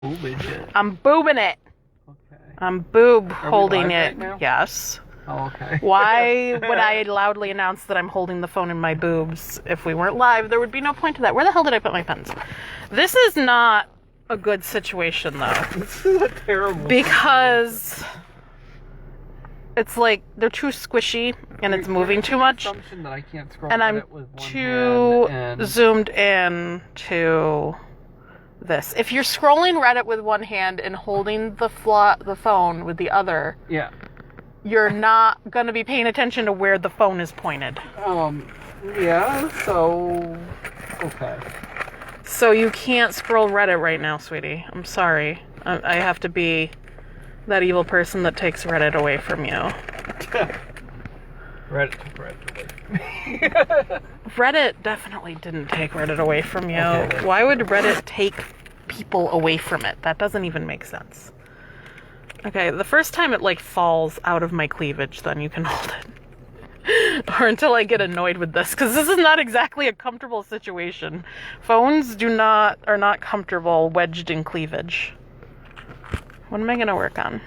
Boobage it. I'm boobing it. Okay. I'm boob Are we holding live it. right now? Yes. Oh, okay. Why would I loudly announce that I'm holding the phone in my boobs? If we weren't live, there would be no point to that. Where the hell did I put my pens? This is not a good situation, though. This is a terrible Because it's like they're too squishy and it's moving too much. Assumption that I can't scroll And I'm Reddit with one too hand and... zoomed in to this. If you're scrolling Reddit with one hand and holding the phone with the other, Yeah. you're not going to be paying attention to where the phone is pointed. Yeah, so... Okay. So you can't scroll Reddit right now, sweetie. I'm sorry. I have to be that evil person that takes Reddit away from you. Reddit took Reddit away from me. Reddit definitely didn't take Reddit away from you. Okay. Why would Reddit take people away from it? That doesn't even make sense. Okay, the first time it like falls out of my cleavage, then you can hold it. Or until I get annoyed with this, because this is not exactly a comfortable situation. Phones are not comfortable wedged in cleavage. What am I gonna work on?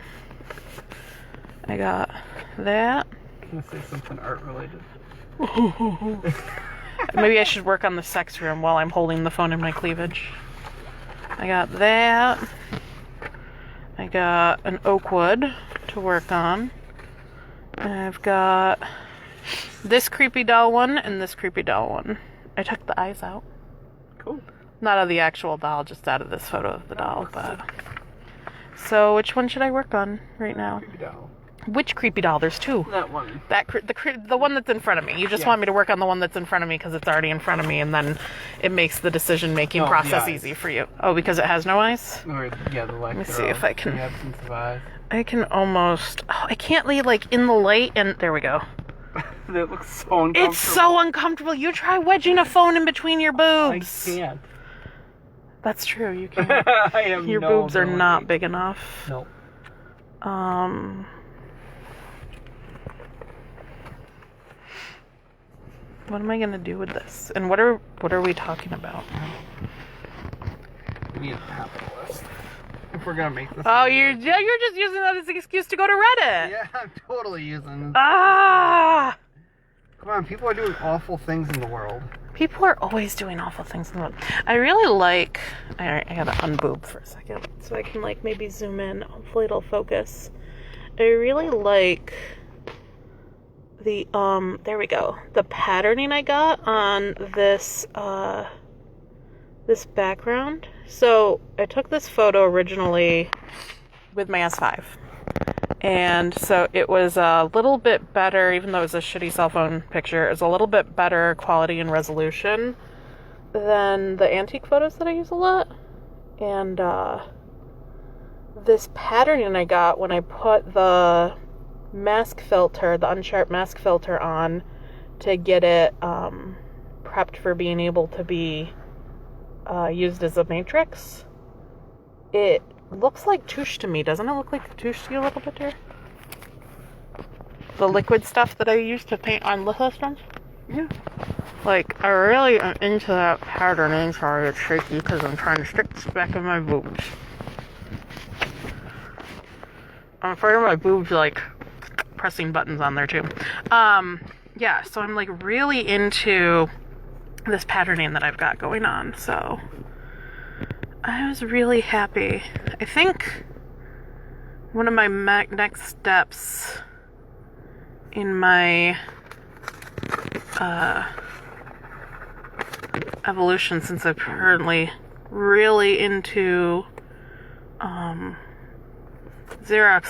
I got that. I'm gonna say something art related. Maybe I should work on the sex room while I'm holding the phone in my cleavage. I got that. I got an oak wood to work on. I've got this creepy doll one and this creepy doll one. I took the eyes out. Cool. Not of the actual doll, just out of this photo of the doll. But so, which one should I work on right now? Creepy doll. Which creepy doll? There's two. That one. The one that's in front of me. You just want me to work on the one that's in front of me because it's already in front of me, and then it makes the decision-making process easy for you. Oh, because it has no eyes? Or, yeah, the light. Let me see if I can... The absence of eyes. I can almost... Oh, I can't leave, like, in the light, and... There we go. That looks so uncomfortable. It's so uncomfortable. You try wedging a phone in between your boobs. I can't. That's true, you can't. I have Your no boobs are ability. not big enough. Nope. What am I gonna do with this? And what are we talking about? We need a topic list. If we're gonna make this. Oh, you're just using that as an excuse to go to Reddit. Yeah, I'm totally using. Ah! Come on, people are doing awful things in the world. People are always doing awful things in the world. I really like... Alright, I gotta unboob for a second. So I can, like, maybe zoom in. Hopefully it'll focus. I really like the, there we go. The patterning I got on this, this background. So I took this photo originally with my S5. And so it was a little bit better, even though it was a shitty cell phone picture, it was a little bit better quality and resolution than the antique photos that I use a lot. And this patterning I got when I put the mask filter, the unsharp mask filter on to get it prepped for being able to be used as a matrix, it looks like touche to me. Doesn't it look like touche to you a little bit there? The liquid stuff that I use to paint on lithostones? Yeah. Like, I really am into that patterning. Sorry, it's shaky because I'm trying to stick this back in my boobs. I'm afraid of my boobs, like, pressing buttons on there, too. Yeah, so I'm, like, really into this patterning that I've got going on, so... I was really happy. I think one of my next steps in my evolution, since I'm currently really into Xerox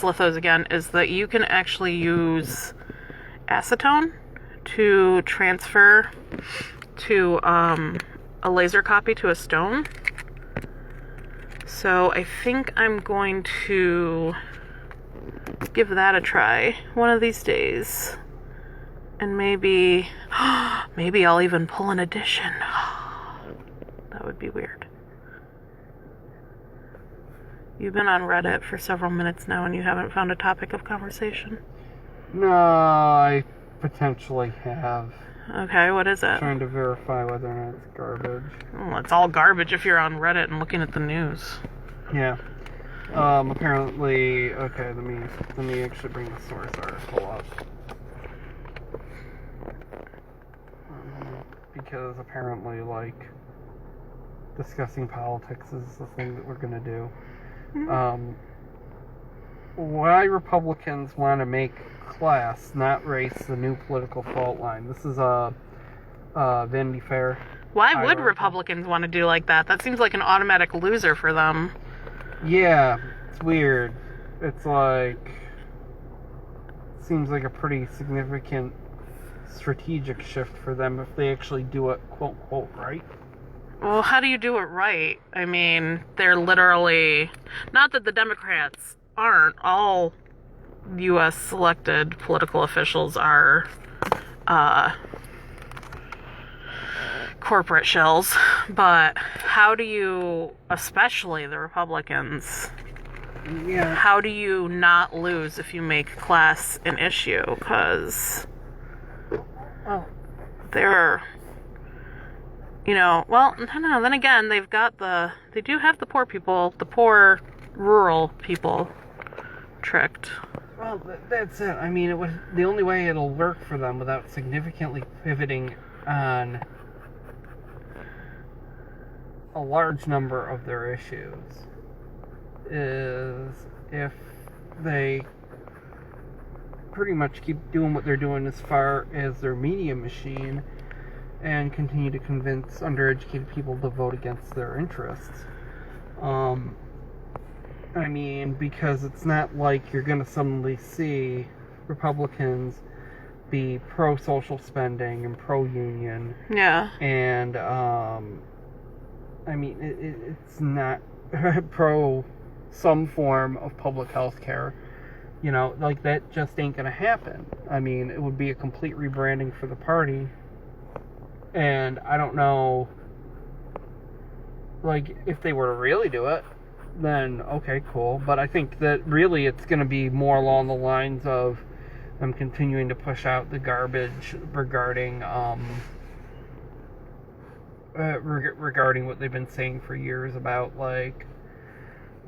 lithos again, is that you can actually use acetone to transfer to a laser copy to a stone. So I think I'm going to give that a try one of these days. And maybe I'll even pull an edition. That would be weird. You've been on Reddit for several minutes now and you haven't found a topic of conversation. No, I potentially have. Okay, what is it? Trying to verify whether or not it's garbage. Well, it's all garbage if you're on Reddit and looking at the news. Yeah. Apparently, okay, let me actually bring the source article up. Because apparently, like, discussing politics is the thing that we're gonna do. Why Republicans want to make class, not race, the new political fault line. This is Vanity Fair. Why would Republicans want to do like that? That seems like an automatic loser for them. Yeah, it's weird. It's like, seems like a pretty significant strategic shift for them if they actually do it, quote, quote, right. Well, how do you do it right? I mean, they're literally, not that the Democrats aren't, all U.S. selected political officials are corporate shells, but how do you, especially the Republicans, how do you not lose if you make class an issue? Because they're, well, no, then again, they do have the poor people, the poor rural people tricked. Well, that's it. I mean, the only way it'll work for them without significantly pivoting on a large number of their issues is if they pretty much keep doing what they're doing as far as their media machine and continue to convince undereducated people to vote against their interests. I mean, because it's not like you're going to suddenly see Republicans be pro-social spending and pro-union. Yeah. And, I mean, it's not pro some form of public health care. Like, that just ain't going to happen. I mean, it would be a complete rebranding for the party. And I don't know, like, if they were to really do it, then okay, cool. But I think that really it's going to be more along the lines of them continuing to push out the garbage regarding regarding what they've been saying for years about, like,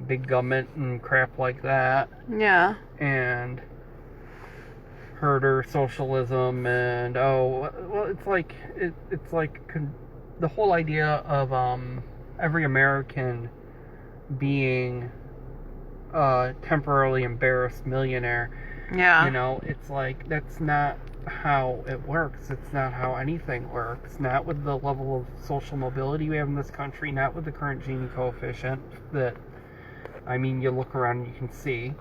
big government and crap like that. Yeah. And herder socialism and it's like the whole idea of every American being a temporarily embarrassed millionaire. Yeah. It's like, that's not how it works. It's not how anything works. Not with the level of social mobility we have in this country, not with the current Gini coefficient that, I mean, you look around and you can see.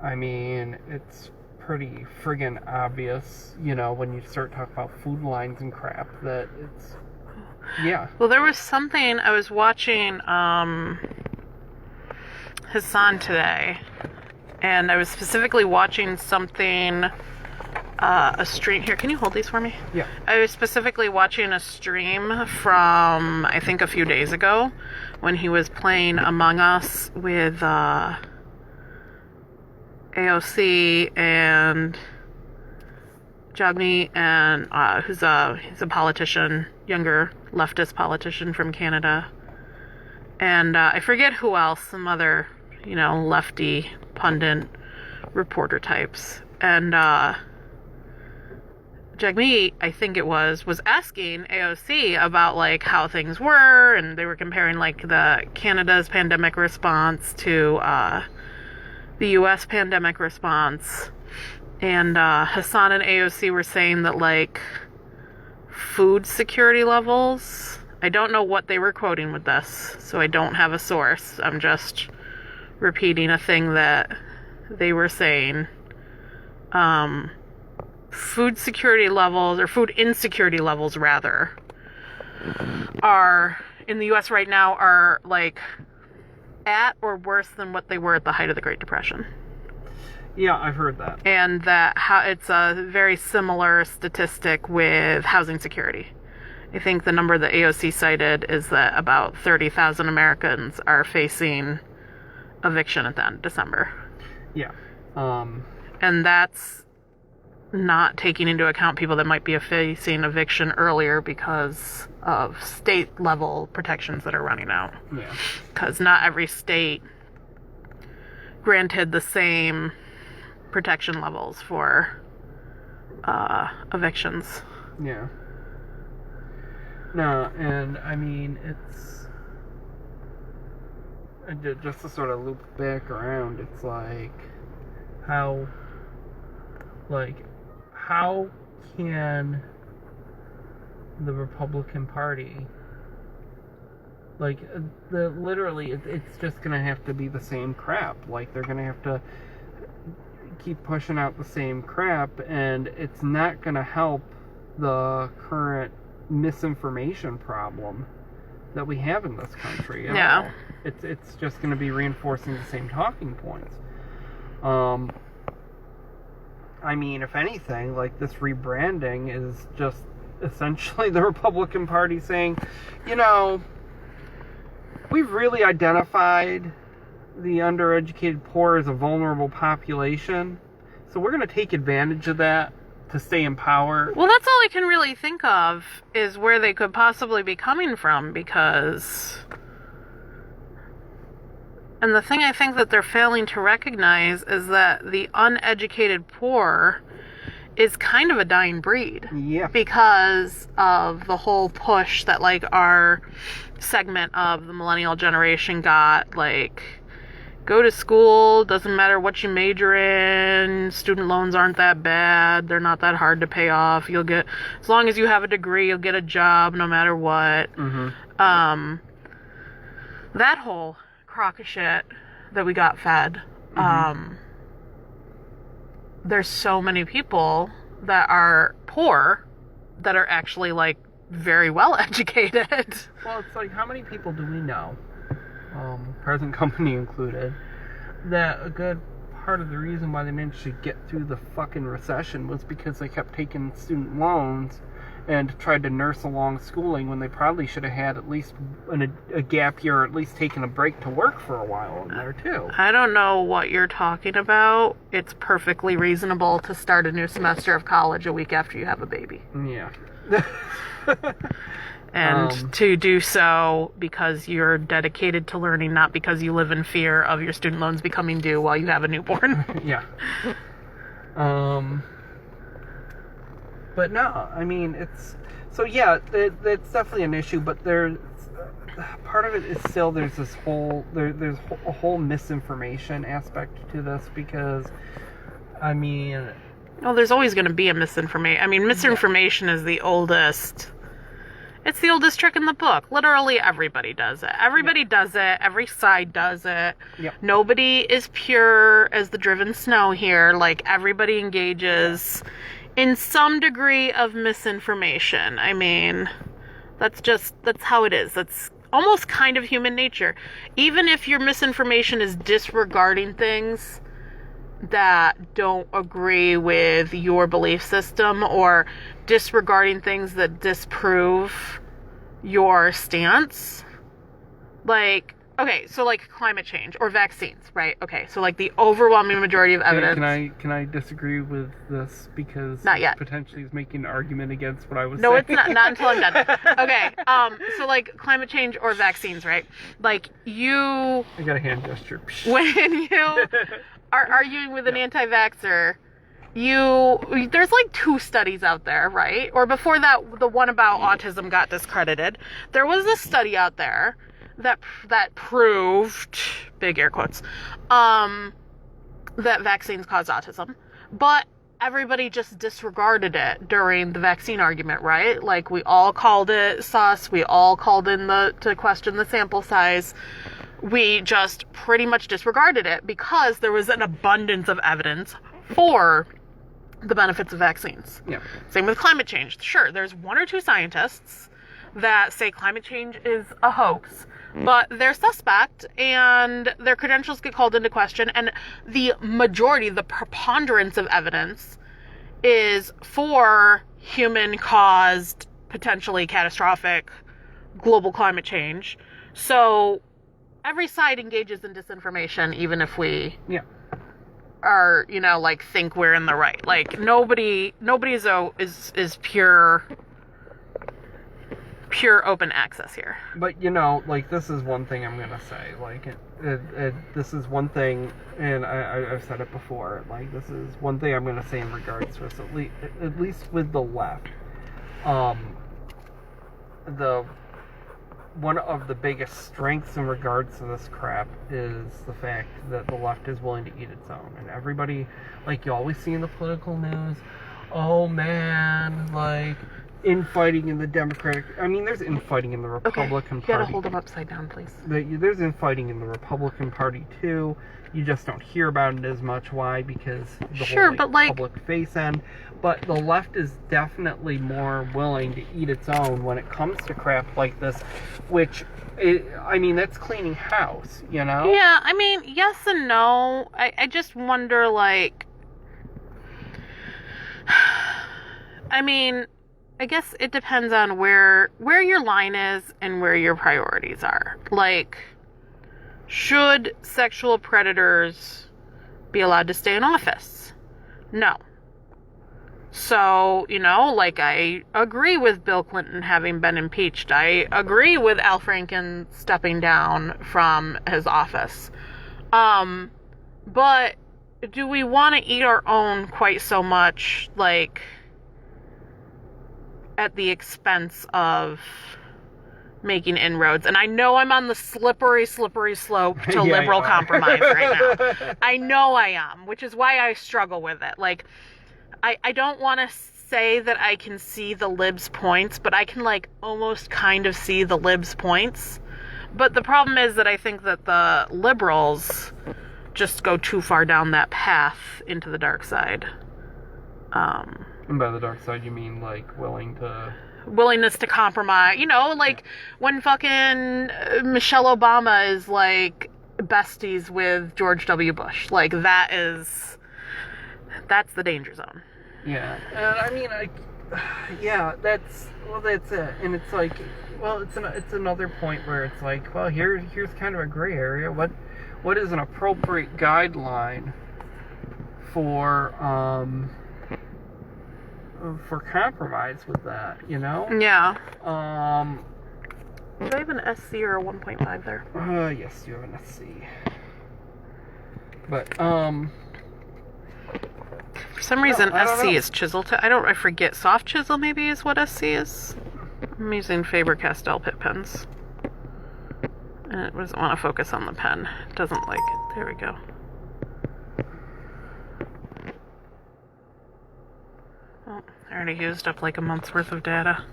I mean, it's pretty friggin' obvious, when you start talking about food lines and crap, that it's, yeah. Well, there was something, I was watching Hassan today, and I was specifically watching something, a stream. Here, can you hold these for me? Yeah. I was specifically watching a stream from, I think, a few days ago, when he was playing Among Us with AOC and Jagmeet, and he's a politician, younger leftist politician from Canada, and I forget who else, some other, lefty pundit reporter types, and Jagmeet, I think it was asking AOC about, like, how things were, and they were comparing, like, the Canada's pandemic response to the U.S. pandemic response, and Hassan and AOC were saying that, like, food security levels, I don't know what they were quoting with this, so I don't have a source, I'm just repeating a thing that they were saying. Food security levels, or food insecurity levels rather, are, in the U.S. right now, are, like, at or worse than what they were at the height of the Great Depression. Yeah, I've heard that. And that it's a very similar statistic with housing security. I think the number that AOC cited is that about 30,000 Americans are facing eviction at the end of December. Yeah. And that's not taking into account people that might be facing eviction earlier because of state-level protections that are running out. Yeah. Because not every state granted the same protection levels for evictions. Yeah. No, and I mean, it's just to sort of loop back around, it's like how can the Republican Party, literally, it's just gonna have to be the same crap. Like, they're gonna have to keep pushing out the same crap, and it's not gonna help the current misinformation problem that we have in this country at all. It's just going to be reinforcing the same talking points. I mean, if anything, like, this rebranding is just essentially the Republican Party saying, you know, we've really identified the undereducated poor as a vulnerable population, so we're going to take advantage of that to stay in power. Well, that's all I can really think of is where they could possibly be coming from, because... And the thing I think that they're failing to recognize is that the uneducated poor is kind of a dying breed. Yeah. Because of the whole push that, like, our segment of the millennial generation got, like... Go to school, doesn't matter what you major in, student loans aren't that bad, they're not that hard to pay off, you'll get, as long as you have a degree, you'll get a job no matter what. Mm-hmm. That whole crock of shit that we got fed, there's so many people that are poor that are actually, like, very well educated. Well, it's like, how many people do we know, present company included, that a good part of the reason why they managed to get through the fucking recession was because they kept taking student loans and tried to nurse along schooling when they probably should have had at least a gap year, or at least taken a break to work for a while in there too. I don't know what you're talking about. It's perfectly reasonable to start a new semester of college a week after you have a baby. Yeah. And to do so because you're dedicated to learning, not because you live in fear of your student loans becoming due while you have a newborn. Yeah. But no, I mean, it's... So yeah, it's definitely an issue, but there's... Part of it is still there's this whole... There's a whole misinformation aspect to this, because, I mean... Well, there's always going to be a misinformation. I mean, misinformation is the oldest... It's the oldest trick in the book. Literally everybody does it. Everybody does it. Every side does it. Yep. Nobody is pure as the driven snow here. Like, everybody engages in some degree of misinformation. I mean, that's how it is. That's almost kind of human nature. Even if your misinformation is disregarding things that don't agree with your belief system, or disregarding things that disprove your stance. Like, okay, so like climate change or vaccines, right? Okay, so like the overwhelming majority of evidence... Can I disagree with this, because not yet. Potentially is making an argument against what I was saying. No, it's not until I'm done. Okay, so like climate change or vaccines, right? Like, I got a hand gesture. When you are arguing with an anti-vaxxer, there's like 2 studies out there, right? Or before that, the one about autism got discredited. There was a study out there that proved, big air quotes, that vaccines cause autism. But everybody just disregarded it during the vaccine argument, right? Like, we all called it sus. We all called in to question the sample size. We just pretty much disregarded it because there was an abundance of evidence for the benefits of vaccines. Yeah. Same with climate change. Sure, there's 1 or 2 scientists that say climate change is a hoax, but they're suspect and their credentials get called into question, and the majority, the preponderance of evidence is for human-caused, potentially catastrophic global climate change. So every side engages in disinformation, even if we you know, like, think we're in the right. Like, nobody's is pure open access here. But, you know, like, this is one thing I'm gonna say. Like, this is one thing, and I've said it before. Like, this is one thing I'm gonna say in regards to this, at least with the left. One of the biggest strengths in regards to this crap is the fact that the left is willing to eat its own. And everybody, like, you always see in the political news, oh man, like, infighting in the Democratic... I mean, there's infighting in the Republican Party. You gotta hold them upside down, please. There's infighting in the Republican Party, too. You just don't hear about it as much. Why? Because the whole public face end. But the left is definitely more willing to eat its own when it comes to crap like this, which, I mean, that's cleaning house, you know? Yeah, I mean, yes and no. I just wonder, like... I mean, I guess it depends on where your line is and where your priorities are. Like, should sexual predators be allowed to stay in office? No. So, you know, like, I agree with Bill Clinton having been impeached. I agree with Al Franken stepping down from his office. But do we want to eat our own quite so much, like, at the expense of making inroads? And I know I'm on the slippery slope to liberal compromise right now. I know I am, which is why I struggle with it. Like, I don't want to say that I can see the libs' points, but I can, like, almost kind of see the libs' points. But the problem is that I think that the liberals just go too far down that path into the dark side. And by the dark side, you mean, like, willingness to compromise. You know, like, when fucking Michelle Obama is, like, besties with George W. Bush. Like, that's the danger zone. Yeah, and I mean, that's it. And it's like, well, it's another point where it's like, well, here's kind of a gray area. What is an appropriate guideline for compromise with that, you know? Yeah. Do I have an SC or a 1.5 there? Yes, you have an SC. But, for some reason, SC is chisel. I forget. Soft chisel maybe is what SC is. I'm using Faber Castell Pitt pens. And it doesn't want to focus on the pen. It doesn't like it. There we go. Oh, I already used up like a month's worth of data.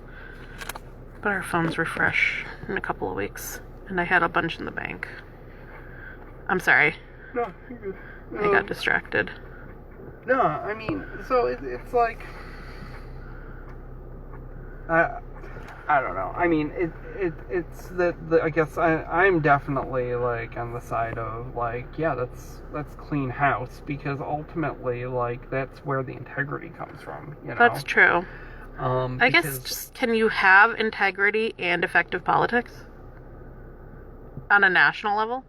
But our phones refresh in a couple of weeks. And I had a bunch in the bank. I'm sorry. No, you're good. I got distracted. No, I mean, so it's like, I don't know. I mean, it's that I guess I'm definitely, like, on the side of, like, yeah, that's clean house, because ultimately, like, that's where the integrity comes from, you know? That's true. I guess, just, can you have integrity and effective politics on a national level?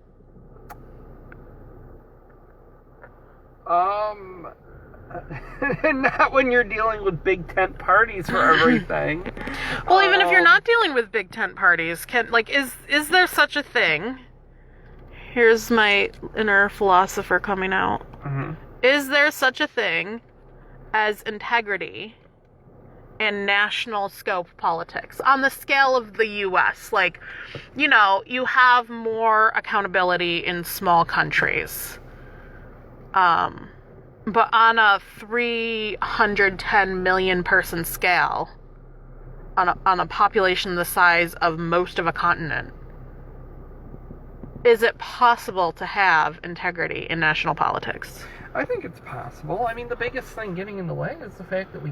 Not when you're dealing with big tent parties for everything. Well, even if you're not dealing with big tent parties, is there such a thing? Here's my inner philosopher coming out. Mm-hmm. Is there such a thing as integrity in national scope politics on the scale of the U.S.? Like, you know, you have more accountability in small countries. But on a 310 million person scale, on a population the size of most of a continent, is it possible to have integrity in national politics? I think it's possible. I mean, the biggest thing getting in the way is the fact that we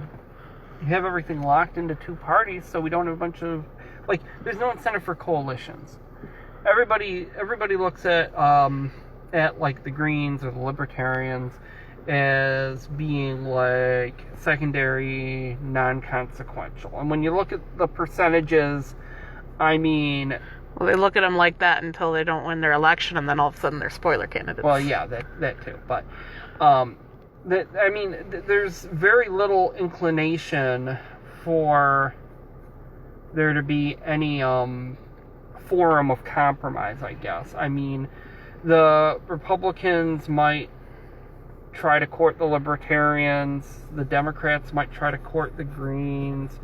have everything locked into two parties, so we don't have a bunch of, like, there's no incentive for coalitions. Everybody looks at like the Greens or the Libertarians as being, like, secondary, non-consequential. And when you look at the percentages, I mean, Well, they look at them like that until they don't win their election, and then all of a sudden they're spoiler candidates. Well, yeah, that too. But, there's very little inclination for there to be any forum of compromise, I guess. I mean, the Republicans might try to court the Libertarians, the Democrats might try to court the Greens,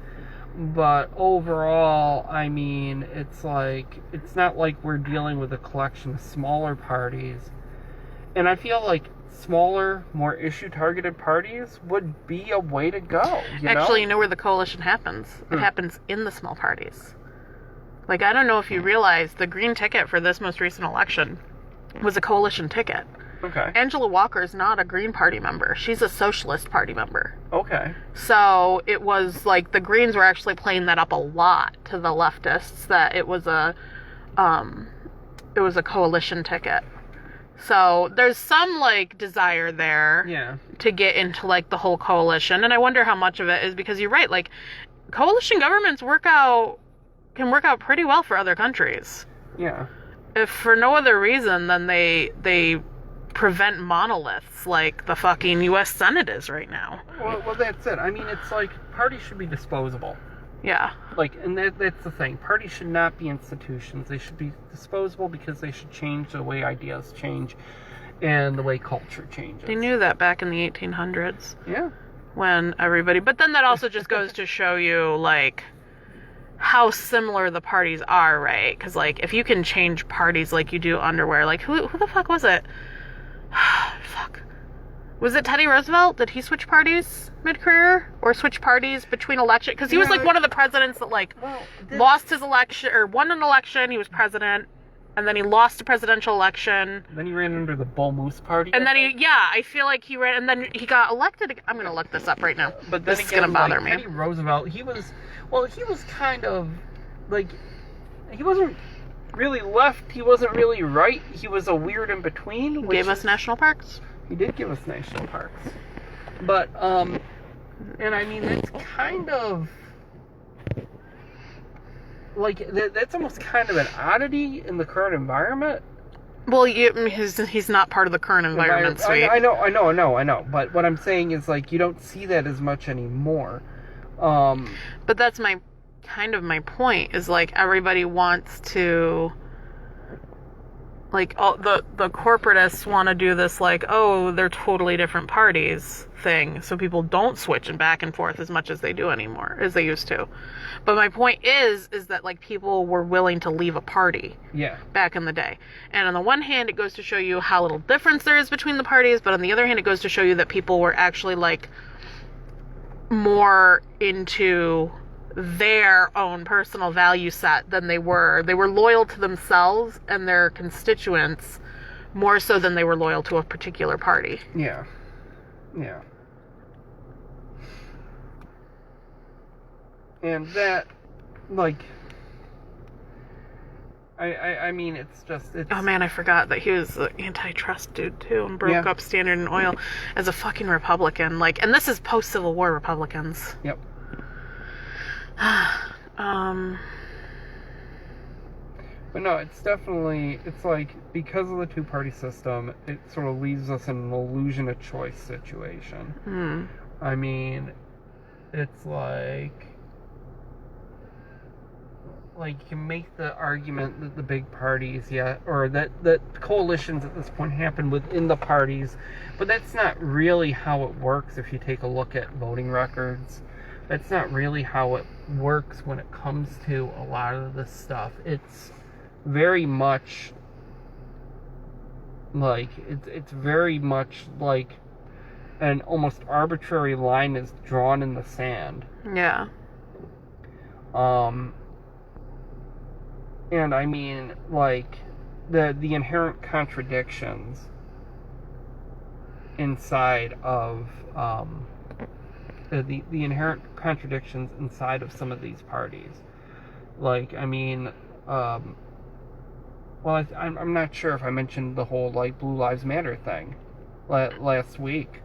but overall, I mean, it's not like we're dealing with a collection of smaller parties. And I feel like smaller, more issue-targeted parties would be a way to go, Actually, you know where the coalition happens? It happens in the small parties. Like, I don't know if you realize, the green ticket for this most recent election was a coalition ticket. Okay. Angela Walker is not a Green Party member. She's a Socialist Party member. Okay. So it was like the Greens were actually playing that up a lot to the leftists that it was a coalition ticket. So there's some like desire there to get into like the whole coalition, and I wonder how much of it is because you're right, like coalition governments can work out pretty well for other countries. Yeah. If for no other reason than they prevent monoliths like the fucking U.S. Senate is right now. Well, that's it. I mean, it's like parties should be disposable. Yeah. Like, and that's the thing. Parties should not be institutions. They should be disposable because they should change the way ideas change and the way culture changes. They knew that back in the 1800s. Yeah. When everybody... But then that also just goes to show you, like, how similar the parties are, right? Because, like, if you can change parties like you do underwear, like, who the fuck was it? Fuck. Was it Teddy Roosevelt? Did he switch parties mid-career? Or switch parties between election? Because he was, like, one of the presidents that, like, lost his election, or won an election, he was president, and then he lost a presidential election. Then he ran under the Bull Moose Party. And then I feel like he ran, and then he got elected. I'm going to look this up right now. But then this is going to bother me. Teddy Roosevelt, he was kind of, like, he wasn't really left, he wasn't really right, he was a weird in between. He gave us national parks. He did give us national parks. But, and I mean, that's kind of, like, that's almost kind of an oddity in the current environment. Well, he's not part of the current environment, sweet. I know. But what I'm saying is, like, you don't see that as much anymore. But that's my point, is, like, everybody wants to... Like, all the corporatists want to do this, like, oh, they're totally different parties thing, so people don't switch and back and forth as much as they do anymore, as they used to. But my point is that, like, people were willing to leave a party back in the day. And on the one hand, it goes to show you how little difference there is between the parties, but on the other hand, it goes to show you that people were actually, like, more into their own personal value set than they were. They were loyal to themselves and their constituents more so than they were loyal to a particular party. Yeah. And that, like, I mean, it's... Oh man, I forgot that he was an antitrust dude too and broke up Standard & Oil as a fucking Republican. Like, and this is post-Civil War Republicans. Yep. But no, it's definitely, it's like, because of the two-party system, it sort of leaves us in an illusion of choice situation. I mean, it's like you can make the argument that the big parties, or that coalitions at this point happen within the parties, but that's not really how it works if you take a look at voting records. That's not really how it works when it comes to a lot of this stuff. It's very much like, it's very much like an almost arbitrary line is drawn in the sand. Yeah. And I mean, like, the inherent contradictions inside of, the inherent contradictions inside of some of these parties. Like, I mean, well, I'm not sure if I mentioned the whole, like, Blue Lives Matter thing last week,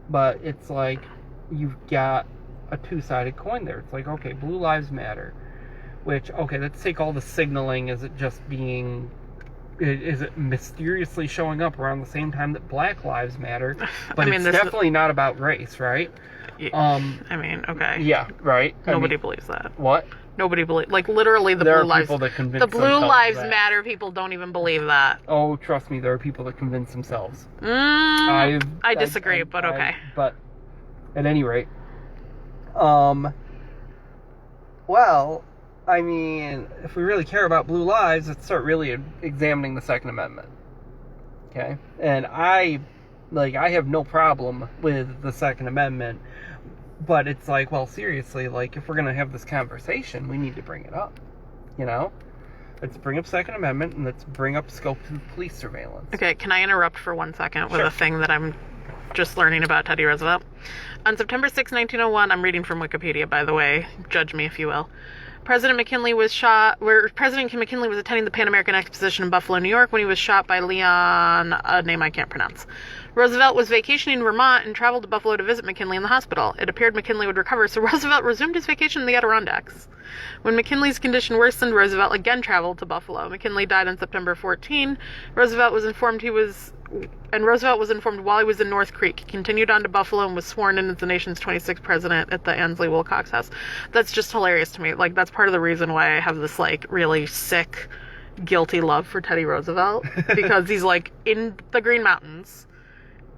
but it's like, you've got a two-sided coin there. It's like, okay, Blue Lives Matter, Which, okay, let's take all the signaling. Is it just being... Is it mysteriously showing up around the same time that Black Lives Matter? But it's definitely not about race, right? I mean, okay. Yeah, right? Nobody believes that. What? Nobody believes... Like, literally, the there Blue are Lives... people that convince The Blue Lives that. Matter people don't even believe that. Oh, trust me, there are people that convince themselves. I disagree, but okay. But, at any rate... Well... I mean, if we really care about blue lives, let's start really examining the Second Amendment. Okay? And I have no problem with the Second Amendment, but it's like, well, seriously, like, if we're going to have this conversation, we need to bring it up. You know? Let's bring up Second Amendment, and let's bring up scope of police surveillance. Okay, can I interrupt for 1 second with a thing that I'm just learning about Teddy Roosevelt? On September 6, 1901, I'm reading from Wikipedia, by the way, judge me if you will. President McKinley was shot, where President McKinley was attending the Pan American Exposition in Buffalo, New York, when he was shot by Leon, a name I can't pronounce. Roosevelt was vacationing in Vermont and traveled to Buffalo to visit McKinley in the hospital. It appeared McKinley would recover, so Roosevelt resumed his vacation in the Adirondacks. When McKinley's condition worsened, Roosevelt again traveled to Buffalo. McKinley died on September 14. Roosevelt was informed while he was in North Creek. He continued on to Buffalo and was sworn in as the nation's 26th president at the Ansley Wilcox House. That's just hilarious to me. Like, that's part of the reason why I have this, like, really sick, guilty love for Teddy Roosevelt. Because he's, like, in the Green Mountains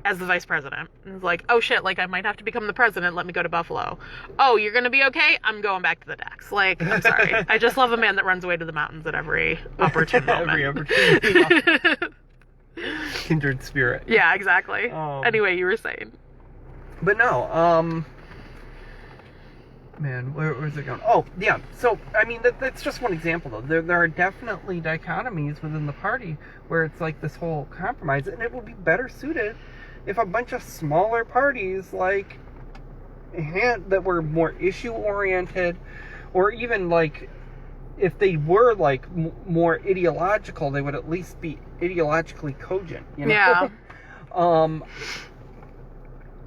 as the vice president. And he's like, oh shit, like, I might have to become the president. Let me go to Buffalo. Oh, you're gonna be okay? I'm going back to the decks. Like, I'm sorry. I just love a man that runs away to the mountains at every opportune moment. Every opportunity. Kindred spirit. Yeah, exactly. Anyway, you were saying. But no, man, where's it going? Oh, yeah. So, I mean, that's just one example, though. There are definitely dichotomies within the party where it's like this whole compromise, and it would be better suited if a bunch of smaller parties, like, that were more issue-oriented, or even, like, if they were, like, more ideological, they would at least be ideologically cogent, you know? Yeah.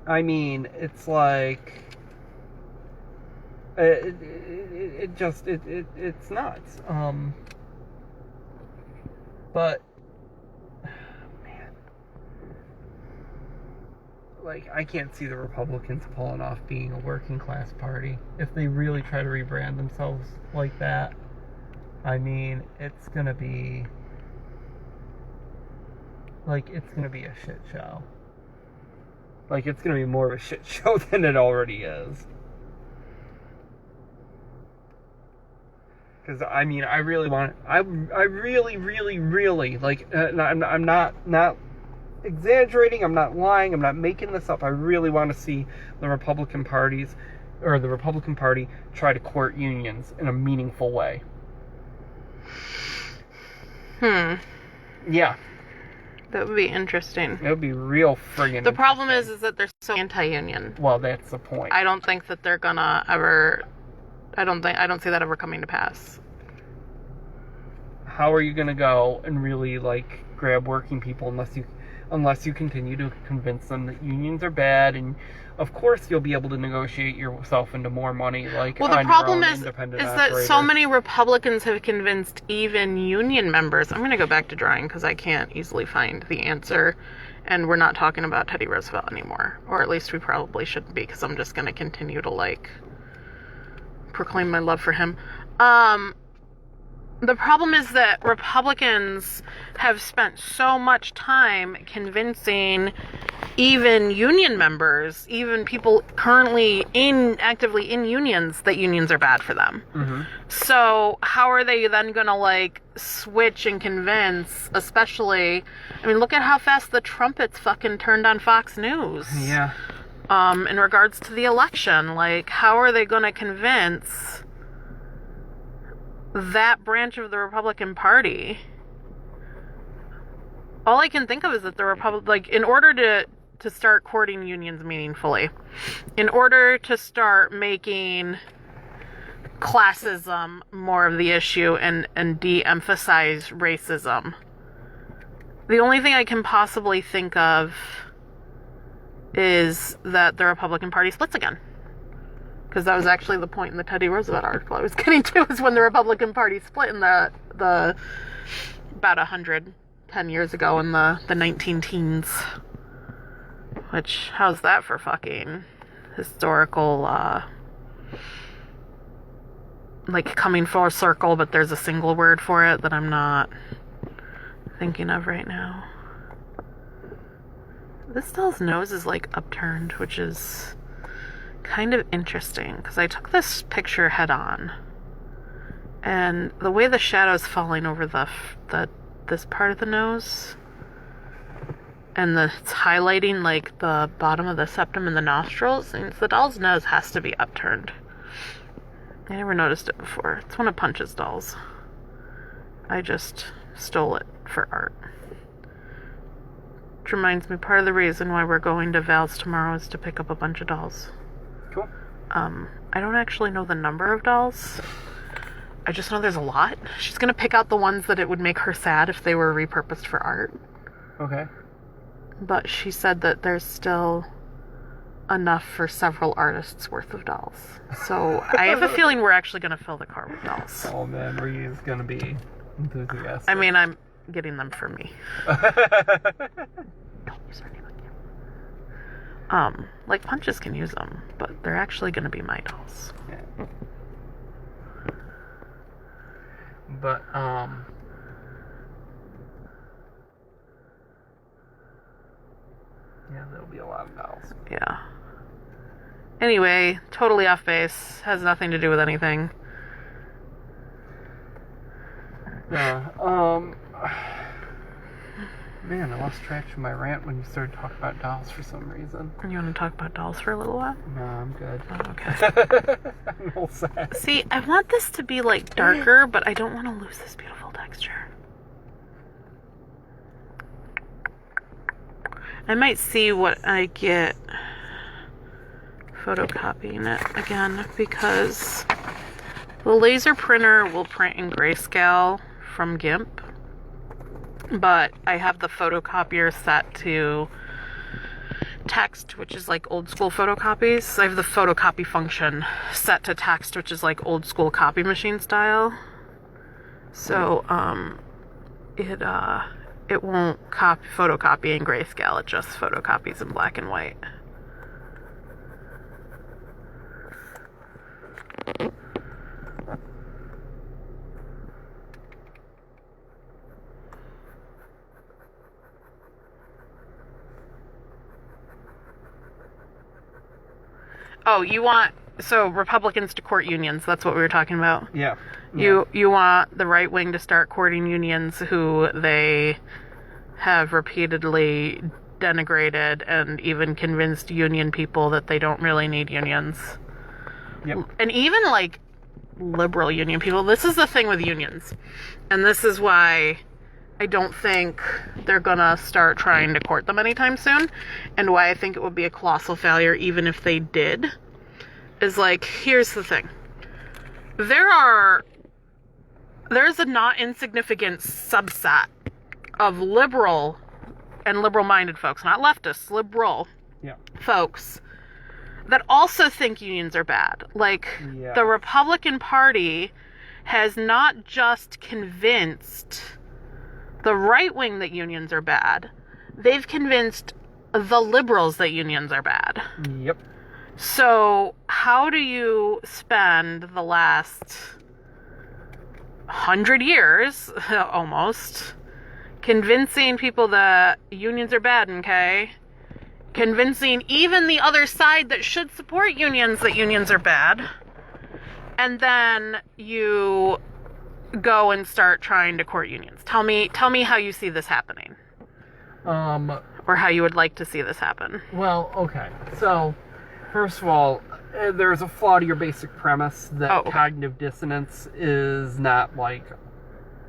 I mean, it's like... It's nuts. But... Man. Like, I can't see the Republicans pulling off being a working class party. If they really try to rebrand themselves like that, I mean, it's gonna be... Like, it's gonna be a shit show. Like, it's gonna be more of a shit show than it already is. Because, I mean, I really want... I really, really, really... Like, I'm not exaggerating, I'm not lying, I'm not making this up. I really want to see the Republican Party try to court unions in a meaningful way. Yeah. That would be interesting. It would be real friggin' The problem is that they're so anti-union. Well, that's the point. I don't think that they're gonna ever... I don't see that ever coming to pass. How are you gonna go and really, like, grab working people unless you continue to convince them that unions are bad, and of course you'll be able to negotiate yourself into more money, like, well, the on problem your own is independent that operator. so many Republicans have convinced even union members. I'm going to go back to drawing because I can't easily find the answer, and we're not talking about Teddy Roosevelt anymore, or at least we probably shouldn't be, because I'm just going to continue to, like, proclaim my love for him. The problem is that Republicans have spent so much time convincing even union members, even people currently actively in unions, that unions are bad for them. Mm-hmm. So how are they then going to, like, switch and convince, especially, I mean, look at how fast the trumpets fucking turned on Fox News. Yeah. In regards to the election, like, how are they going to convince that branch of the Republican Party? All I can think of is that in order to start courting unions meaningfully, in order to start making classism more of the issue and de-emphasize racism, the only thing I can possibly think of is that the Republican Party splits again. Because that was actually the point in the Teddy Roosevelt article I was getting to, is when the Republican Party split in the about 110 years ago in the 19 teens. Which, how's that for fucking historical, like, coming full circle, but there's a single word for it that I'm not thinking of right now. This doll's nose is, like, upturned, which is kind of interesting, because I took this picture head on, and the way the shadow's falling over this part of the nose, and it's highlighting, like, the bottom of the septum and the nostrils, and the doll's nose has to be upturned. I never noticed it before. It's one of Punch's dolls. I just stole it for art. Which reminds me, part of the reason why we're going to Val's tomorrow is to pick up a bunch of dolls. Cool. I don't actually know the number of dolls. I just know there's a lot. She's gonna pick out the ones that it would make her sad if they were repurposed for art. Okay. But she said that there's still enough for several artists worth of dolls. So I have a feeling we're actually gonna fill the car with dolls. Oh man, Rhea's gonna be enthusiastic. I mean, I'm getting them for me. Don't use her name again. Like, Punches can use them, but they're actually gonna be my dolls. Yeah. But, yeah, there'll be a lot of dolls. Yeah. Anyway, totally off base. Has nothing to do with anything. Yeah, man, I lost track of my rant when you started talking about dolls for some reason. You want to talk about dolls for a little while? No, I'm good. Oh, okay. I'm all sad. See, I want this to be, like, darker, but I don't want to lose this beautiful texture. I might see what I get photocopying it again, because the laser printer will print in grayscale from GIMP, but I have the photocopier set to text, which is like old school photocopies. I have the photocopy function set to text, which is like old school copy machine style. So it won't photocopy in grayscale, it just photocopies in black and white. Oh, so Republicans to court unions, that's what we were talking about? Yeah. You want the right wing to start courting unions who they have repeatedly denigrated and even convinced union people that they don't really need unions. Yep. And even, like, liberal union people. This is the thing with unions. And this is why I don't think they're gonna start trying to court them anytime soon. And why I think it would be a colossal failure even if they did. Is, like, here's the thing. There's a not insignificant subset of liberal and liberal-minded folks, not leftists, liberal folks, that also think unions are bad. Like, the Republican Party has not just convinced the right wing that unions are bad, they've convinced the liberals that unions are bad. Yep. So, how do you spend the last 100 years, almost, convincing people that unions are bad, okay? Convincing even the other side that should support unions that unions are bad. And then you go and start trying to court unions. Tell me how you see this happening. Or how you would like to see this happen. Well, okay. So, first of all, there's a flaw to your basic premise that cognitive dissonance is not, like,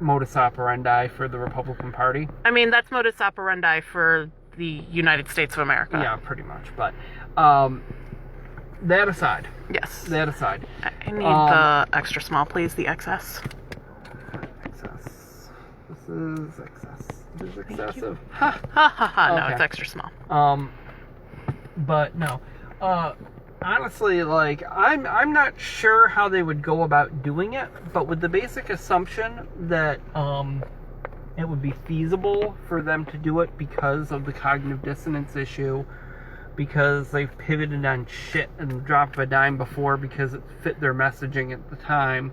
modus operandi for the Republican Party. I mean, that's modus operandi for the United States of America. Yeah, pretty much. But, that aside. Yes. That aside. I need the extra small, please, the XS. XS. This is excess. This is excessive. Ha ha ha, no, it's extra small. But no. honestly, like, I'm not sure how they would go about doing it, but with the basic assumption that it would be feasible for them to do it because of the cognitive dissonance issue, because they've pivoted on shit and dropped a dime before because it fit their messaging at the time.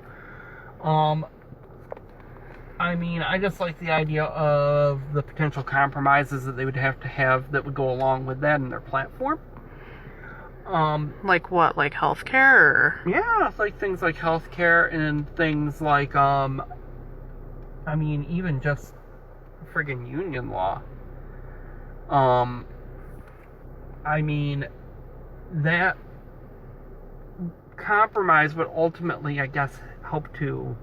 I mean, I just like the idea of the potential compromises that they would have to have that would go along with that in their platform. Like what? Like healthcare? Or? Yeah, like things like healthcare and things like, I mean, even just friggin' union law. I mean, that compromise would ultimately, I guess, help to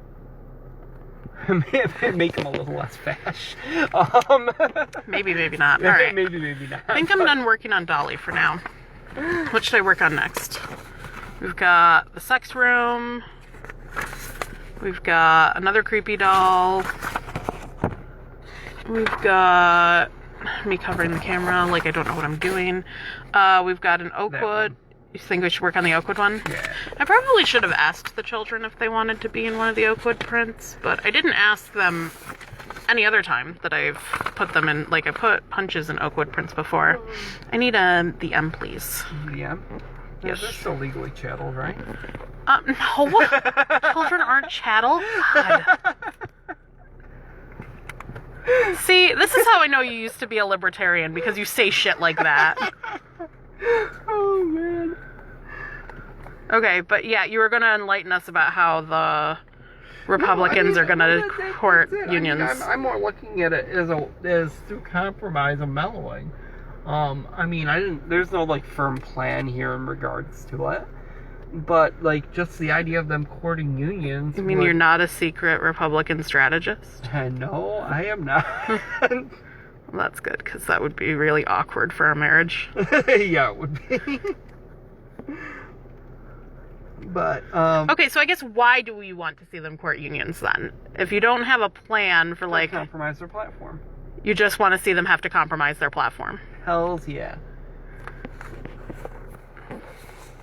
make them a little less fash. Maybe not. All right. Maybe not. I think I'm done working on Dolly for now. What should I work on next? We've got the sex room. We've got another creepy doll. We've got me covering the camera like I don't know what I'm doing. We've got an Oakwood. You think we should work on the Oakwood one? Yeah. I probably should have asked the children if they wanted to be in one of the Oakwood prints, but I didn't ask them any other time that I've put them in. Like, I put punches in Oakwood prints before. I need the M, please. Yeah. Yes. They're still legally chattel, right? No. Children aren't chattel. God. See, this is how I know you used to be a libertarian, because you say shit like that. Oh, man. Okay, but yeah, you were going to enlighten us about how the Republicans are going to court unions. I mean, I'm more looking at it as through compromise and mellowing. I mean, there's no, like, firm plan here in regards to it. But, like, just the idea of them courting unions... You mean you're not a secret Republican strategist? No, I am not. Well, that's good, because that would be really awkward for our marriage. Yeah, it would be. But, Okay, so I guess why do we want to see them court unions, then? If you don't have a plan for, like... compromise their platform. You just want to see them have to compromise their platform. Hells yeah.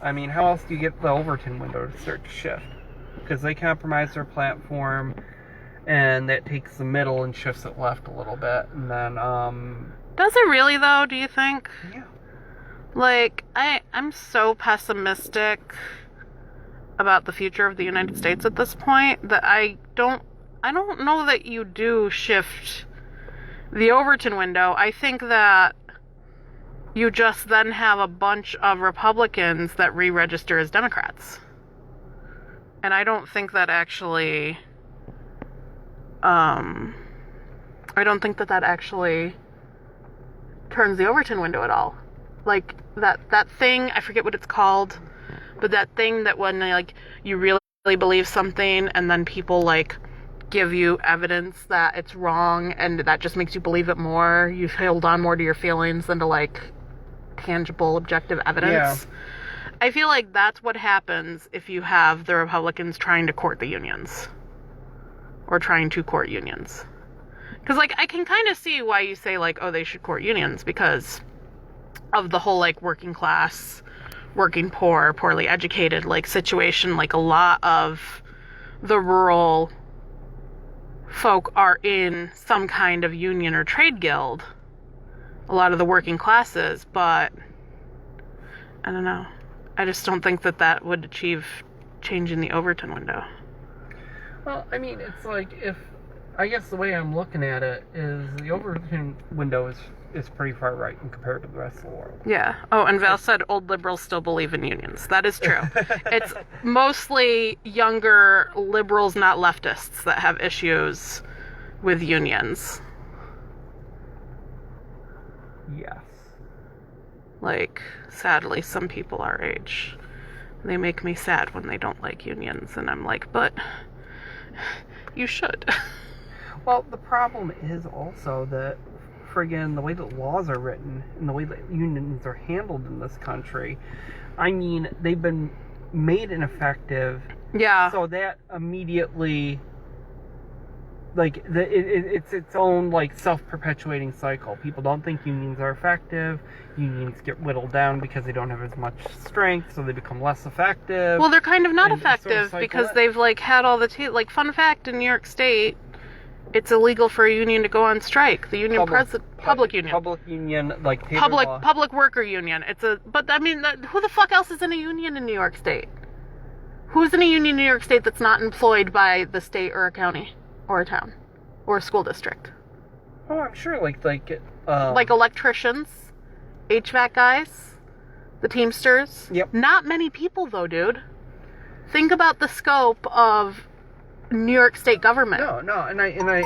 I mean, how else do you get the Overton window to start to shift? Because they compromise their platform, and that takes the middle and shifts it left a little bit, and then, Does it really, though, do you think? Yeah. Like, I'm so pessimistic about the future of the United States at this point that I don't know that you do shift the Overton window. I think that you just then have a bunch of Republicans that re-register as Democrats. And I don't think that actually... I don't think that actually turns the Overton window at all. Like, that thing, I forget what it's called, but that thing that when, like, you really believe something and then people, like, give you evidence that it's wrong and that just makes you believe it more. You hold on more to your feelings than to, like, tangible, objective evidence. Yeah. I feel like that's what happens if you have the Republicans trying to court the unions. Or trying to court unions. Because, like, I can kind of see why you say, like, oh, they should court unions, because of the whole, like, working class, working poor, poorly educated, like, situation. Like, a lot of the rural folk are in some kind of union or trade guild. A lot of the working classes, but I don't know. I just don't think that would achieve change in the Overton window. Well, I mean, it's like, I guess the way I'm looking at it is the Overton window is pretty far right in compared to the rest of the world. Yeah. Oh, and Val said old liberals still believe in unions. That is true. It's mostly younger liberals, not leftists, that have issues with unions. Yes. Like, sadly, some people our age, they make me sad when they don't like unions, and I'm like, but you should. Well, the problem is also that friggin' the way that laws are written and the way that unions are handled in this country, I mean, they've been made ineffective. Yeah. So that immediately it's its own like self-perpetuating cycle. People don't think unions are effective. Unions get whittled down because they don't have as much strength, so they become less effective. Well, they're kind of not And effective sort of because cycle they've like had all the like fun fact in New York State, it's illegal for a union to go on strike. The union public union. Public union, like Taylor law. Public worker union. But I mean, who the fuck else is in a union in New York State? Who's in a union in New York State that's not employed by the state or a county or a town or a school district? Oh, I'm sure, like electricians, HVAC guys, the Teamsters. Yep. Not many people though, dude. Think about the scope of New York State government. No, and I get I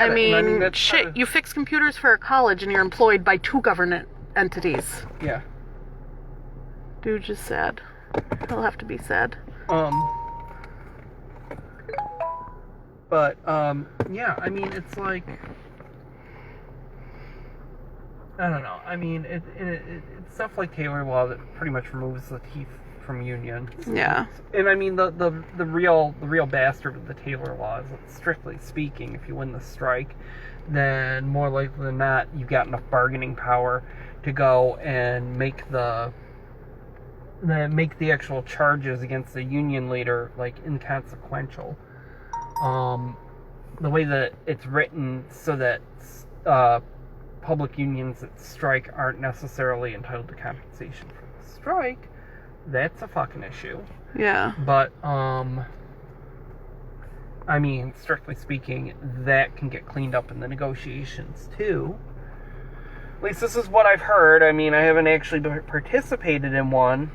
it. mean, And I mean that's shit, you fix computers for a college and you're employed by 2 government entities. Yeah. Dude, just sad. He'll have to be sad. But yeah, I mean, it's like, I don't know. I mean, it's stuff like Taylor law that pretty much removes the teeth from unions. Yeah. And I mean, the real bastard of the Taylor law is, strictly speaking, if you win the strike, then more likely than not, you've got enough bargaining power to go and make the actual charges against the union leader like inconsequential. The way that it's written so that public unions that strike aren't necessarily entitled to compensation for the strike, that's a fucking issue. Yeah. But I mean, strictly speaking, that can get cleaned up in the negotiations too. At least this is what I've heard. I mean, I haven't actually participated in one.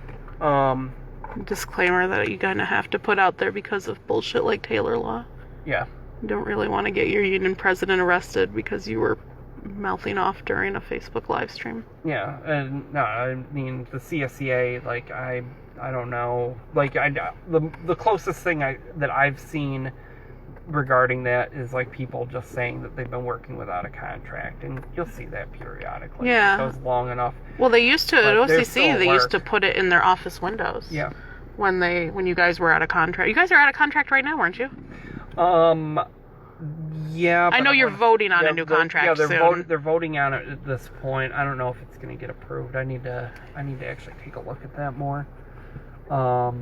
Disclaimer that you kind of have to put out there because of bullshit like Taylor law. Yeah. You don't really want to get your union president arrested because you were mouthing off during a Facebook live stream. Yeah, and no, I mean the CSEA. Like I don't know. Like the closest thing that I've seen regarding that is like people just saying that they've been working without a contract, and you'll see that periodically. Yeah. It goes long enough. Well, they used to at OCC. They used to work. put it in their office windows. Yeah. When you guys were out of contract. You guys are out of contract right now, weren't you? Yeah. I know you're voting on a new contract soon. They're voting on it at this point. I don't know if it's going to get approved. I need to actually take a look at that more. Because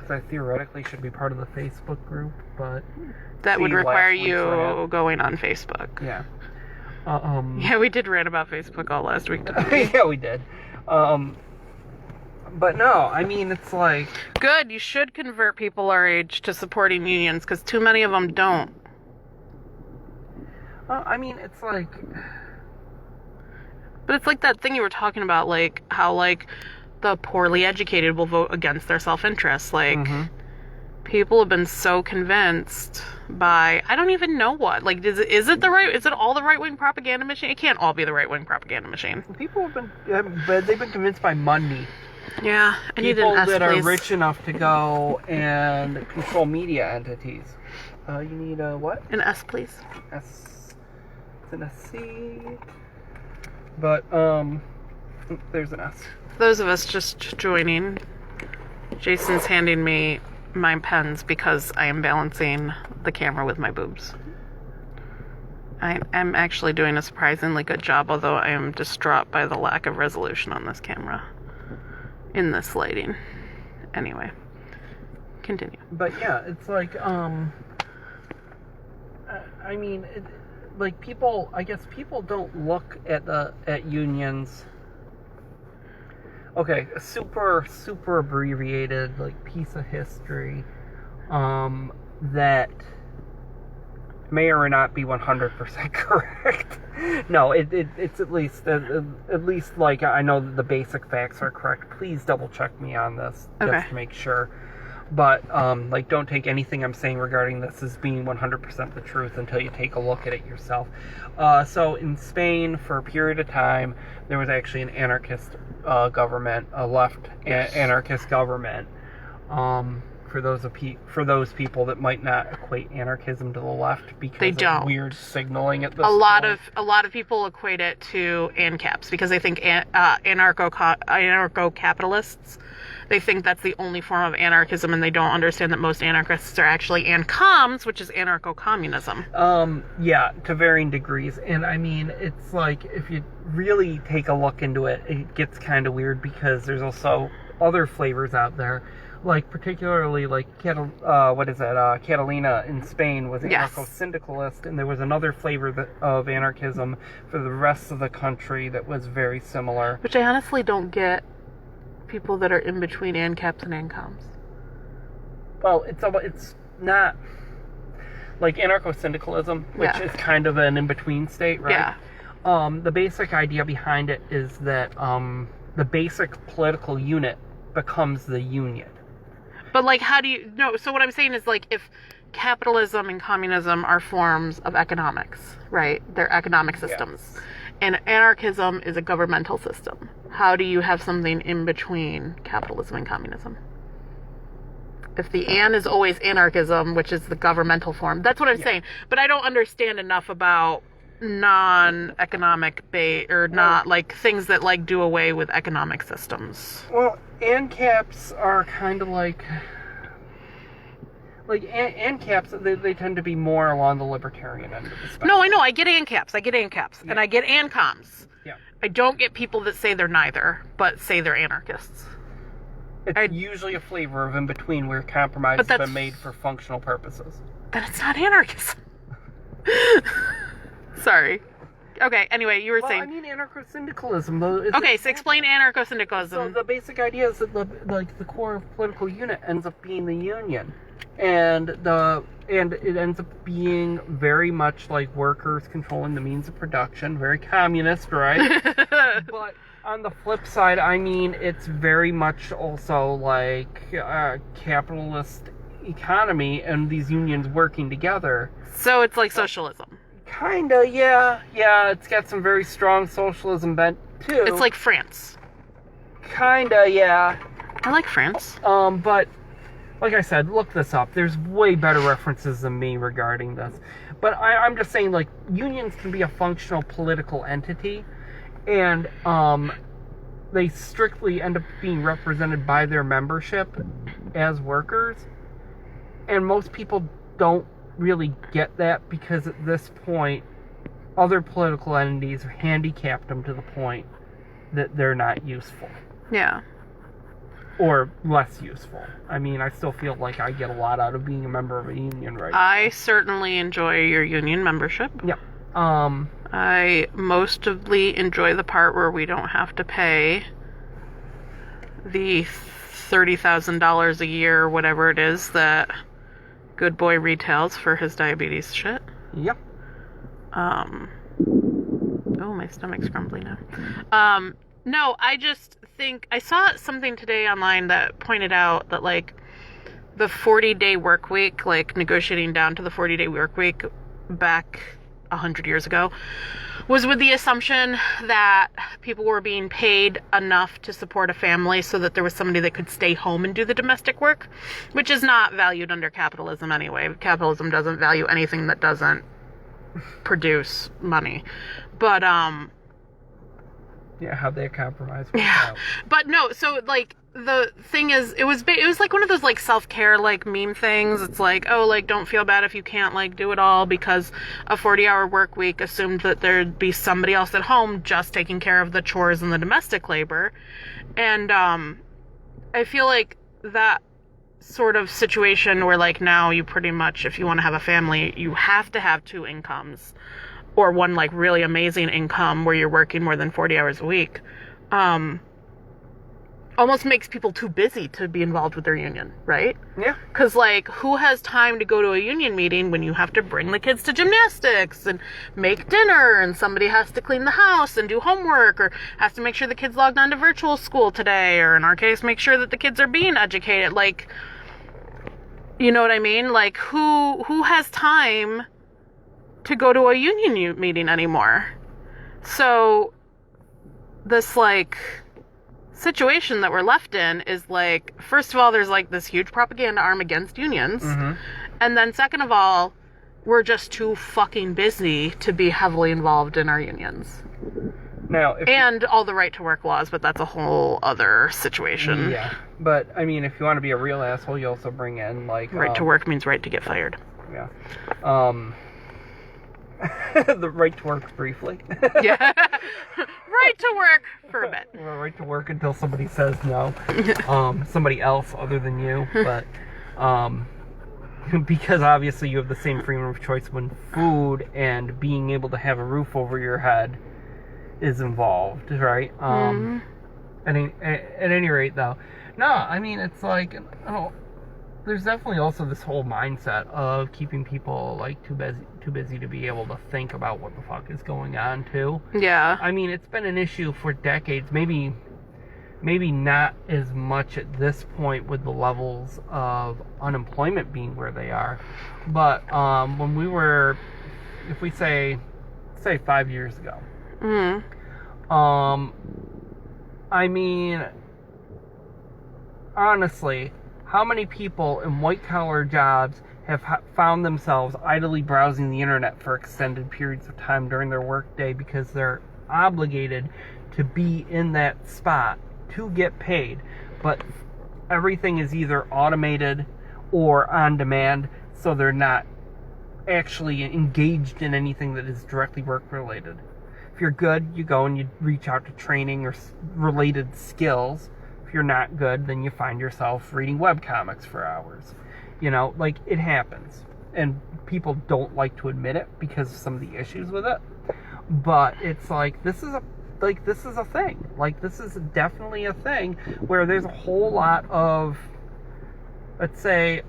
I theoretically should be part of the Facebook group, but that would require you going on Facebook. Yeah. Yeah, we did rant about Facebook all last week. Didn't we? Yeah, we did. But no, I mean, it's like... Good, you should convert people our age to supporting unions, because too many of them don't. I mean, it's like... But it's like that thing you were talking about, like, how, like, the poorly educated will vote against their self-interest. Like, people have been so convinced by... I don't even know what. Like, is it all the right-wing propaganda machine? It can't all be the right-wing propaganda machine. People have been... they've been convinced by money. Yeah, I need an S, people that please. are rich enough to go and control media entities. You need a what? An S, please. S. It's an SC. But there's an S. Those of us just joining, Jason's handing me my pens because I am balancing the camera with my boobs. I'm actually doing a surprisingly good job, although I am distraught by the lack of resolution on this camera. In this lighting. Anyway, continue. But yeah, it's like, I mean, like people, I guess people don't look at unions. Okay, a super abbreviated, like, piece of history, that may or may not be 100% correct. No, it's at least like I know that the basic facts are correct. Please double check me on this just to make sure. But like, don't take anything I'm saying regarding this as being 100% the truth until you take a look at it yourself. So in Spain, for a period of time, there was actually an anarchist government, a left anarchist government. for those people that might not equate anarchism to the left because They don't. of weird signaling at this a lot point. of people equate it to ANCAPs because they think anarcho-capitalists, they think that's the only form of anarchism, and they don't understand that most anarchists are actually ANCOMs, which is anarcho-communism. Yeah, to varying degrees. And I mean, it's like, if you really take a look into it, it gets kind of weird because there's also other flavors out there. Like, particularly, like, Catalina in Spain was Yes. anarcho-syndicalist, and there was another flavor of anarchism for the rest of the country that was very similar. Which I honestly don't get people that are in between ANCAPs and ANCOMs. Well, it's not like anarcho-syndicalism, which Yeah. is kind of an in-between state, right? Yeah. The basic idea behind it is that the basic political unit becomes the union. But, like, how do you... No, so what I'm saying is, like, if capitalism and communism are forms of economics, right? They're economic systems. Yes. And anarchism is a governmental system. How do you have something in between capitalism and communism? If the "and" is always anarchism, which is the governmental form. That's what I'm saying. But I don't understand enough about non-economic or not, like, things that, like, do away with economic systems. Well, ANCAPs are kind of like ANCAPs, they tend to be more along the libertarian end of the spectrum. No, I know. I get ANCAPs. And I get ANCOMs. Yeah. I don't get people that say they're neither, but say they're anarchists. It's usually a flavor of in between where compromise has been made for functional purposes. Then it's not anarchism. Sorry. Okay, anyway, you were saying... I mean anarcho-syndicalism, though. Okay, so explain anarcho-syndicalism. So the basic idea is that the core political unit ends up being the union. And it ends up being very much like workers controlling the means of production, very communist, right? But on the flip side, I mean, it's very much also like a capitalist economy and these unions working together. So it's like socialism. Kinda, yeah. Yeah, it's got some very strong socialism bent, too. It's like France. Kinda, yeah. I like France. But... like I said, look this up. There's way better references than me regarding this. But I'm just saying, like, unions can be a functional political entity, and they strictly end up being represented by their membership as workers. And most people don't really get that because at this point, other political entities have handicapped them to the point that they're not useful. Yeah. Or less useful. I mean, I still feel like I get a lot out of being a member of a union right now. I certainly enjoy your union membership. Yep. I mostly enjoy the part where we don't have to pay the $30,000 a year, whatever it is, that Good Boy retails for his diabetes shit. Yep. Oh, my stomach's grumbly now. No, I just think... I saw something today online that pointed out that, like, the 40-day work week, like, negotiating down to the 40-day work week back 100 years ago, was with the assumption that people were being paid enough to support a family so that there was somebody that could stay home and do the domestic work, which is not valued under capitalism anyway. Capitalism doesn't value anything that doesn't produce money. But, yeah, how'd they compromise? Yeah, but no. So like the thing is, it was like one of those like self-care like meme things. It's like, oh, like don't feel bad if you can't like do it all because a 40-hour work week assumed that there'd be somebody else at home just taking care of the chores and the domestic labor, and I feel like that sort of situation where like now you pretty much, if you want to have a family, you have to have two incomes. Or one like really amazing income where you're working more than 40 hours a week, almost makes people too busy to be involved with their union, right? Yeah. Because like, who has time to go to a union meeting when you have to bring the kids to gymnastics and make dinner and somebody has to clean the house and do homework or has to make sure the kids logged on to virtual school today, or in our case, make sure that the kids are being educated. Like, you know what I mean? Like, who has time to go to a union meeting anymore? So this like situation that we're left in is, like, first of all, there's, like, this huge propaganda arm against unions. Mm-hmm. And then second of all, we're just too fucking busy to be heavily involved in our unions. Now, and all the right to work laws, but that's a whole other situation. Yeah. But, I mean, if you want to be a real asshole, you also bring in, like... Right to work means right to get fired. Yeah. The right to work briefly. Yeah. Right to work for a bit. Right to work until somebody says no. Somebody else other than you. But, because obviously you have the same freedom of choice when food and being able to have a roof over your head is involved, right? At any rate, though. No, I mean, it's like, I don't... There's definitely also this whole mindset of keeping people, like, too busy to be able to think about what the fuck is going on, too. Yeah. I mean, it's been an issue for decades. Maybe not as much at this point with the levels of unemployment being where they are. But when we were, if we say 5 years ago, I mean, honestly, how many people in white-collar jobs have found themselves idly browsing the internet for extended periods of time during their workday because they're obligated to be in that spot to get paid, but everything is either automated or on demand, so they're not actually engaged in anything that is directly work-related. If you're good, you go and you reach out to training or related skills. If you're not good, then you find yourself reading webcomics for hours. You know, like, it happens. And people don't like to admit it because of some of the issues with it. But it's like, this is a thing. Like, this is definitely a thing where there's a whole lot of, let's say,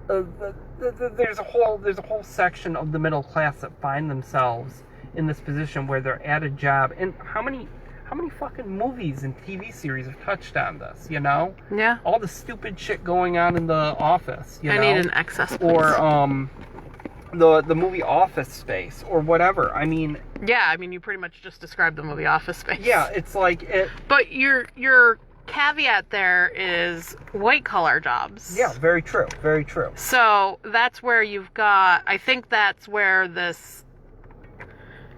there's a whole section of the middle class that find themselves in this position where they're at a job. And how many fucking movies and TV series have touched on this, you know? Yeah. All the stupid shit going on in the Office, you know? I need an excess, please. Or, the movie Office Space, or whatever. I mean... Yeah, I mean, you pretty much just described the movie Office Space. Yeah, it's like... But your caveat there is white-collar jobs. Yeah, very true, very true. So, that's where you've got... I think that's where this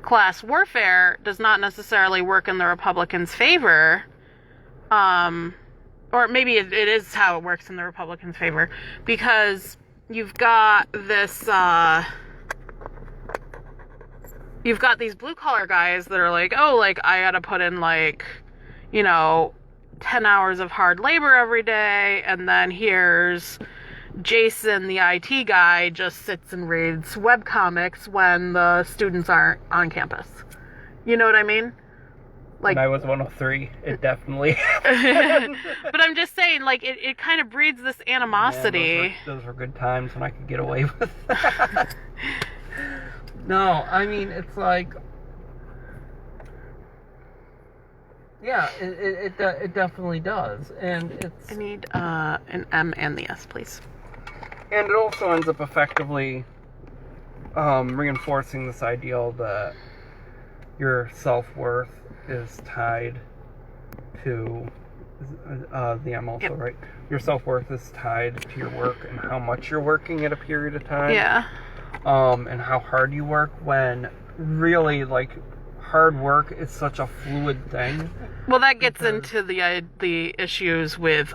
class warfare does not necessarily work in the Republicans' favor. Or maybe it is how it works in the Republicans' favor. Because you've got this... You've got these blue-collar guys that are like, oh, like, I gotta put in, like, you know, 10 hours of hard labor every day, and then here's Jason, the IT guy, just sits and reads webcomics when the students aren't on campus. You know what I mean? Like, when I was 103, it definitely But I'm just saying, like, it kind of breeds this animosity. Man, those were good times when I could get away with that. No, I mean, it's like... Yeah, it definitely does. And it's... I need an M and the S, please. And it also ends up effectively reinforcing this ideal that your self-worth is tied to the M also, right? Your self-worth is tied to your work and how much you're working at a period of time. Yeah. And how hard you work, when really, like, hard work is such a fluid thing. Well, that gets into the issues with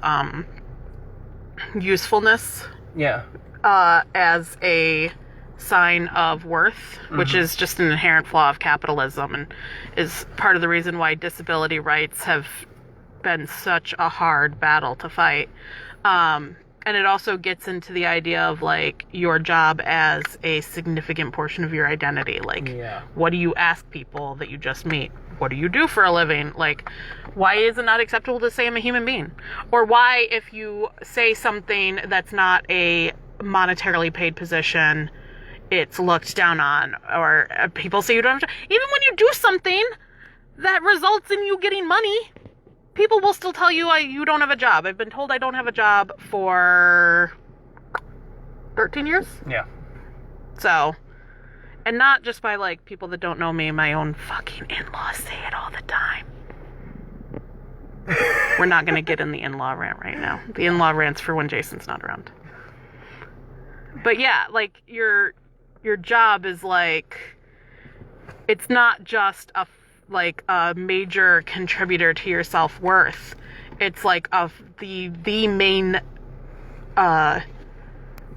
usefulness. Yeah. As a sign of worth, which is just an inherent flaw of capitalism, and is part of the reason why disability rights have been such a hard battle to fight. And it also gets into the idea of, like, your job as a significant portion of your identity. Like, what do you ask people that you just meet? What do you do for a living? Like, why is it not acceptable to say I'm a human being? Or why, if you say something that's not a monetarily paid position, it's looked down on? Or people say you don't have to... Even when you do something that results in you getting money, people will still tell you you don't have a job. I've been told I don't have a job for 13 years. Yeah. So, and not just by, like, people that don't know me. My own fucking in-laws say it all the time. we're not going to get in the in-law rant right now. The in-law rant's for when Jason's not around. But yeah, like, your job is, like, it's not just a major contributor to your self-worth. It's, like, the main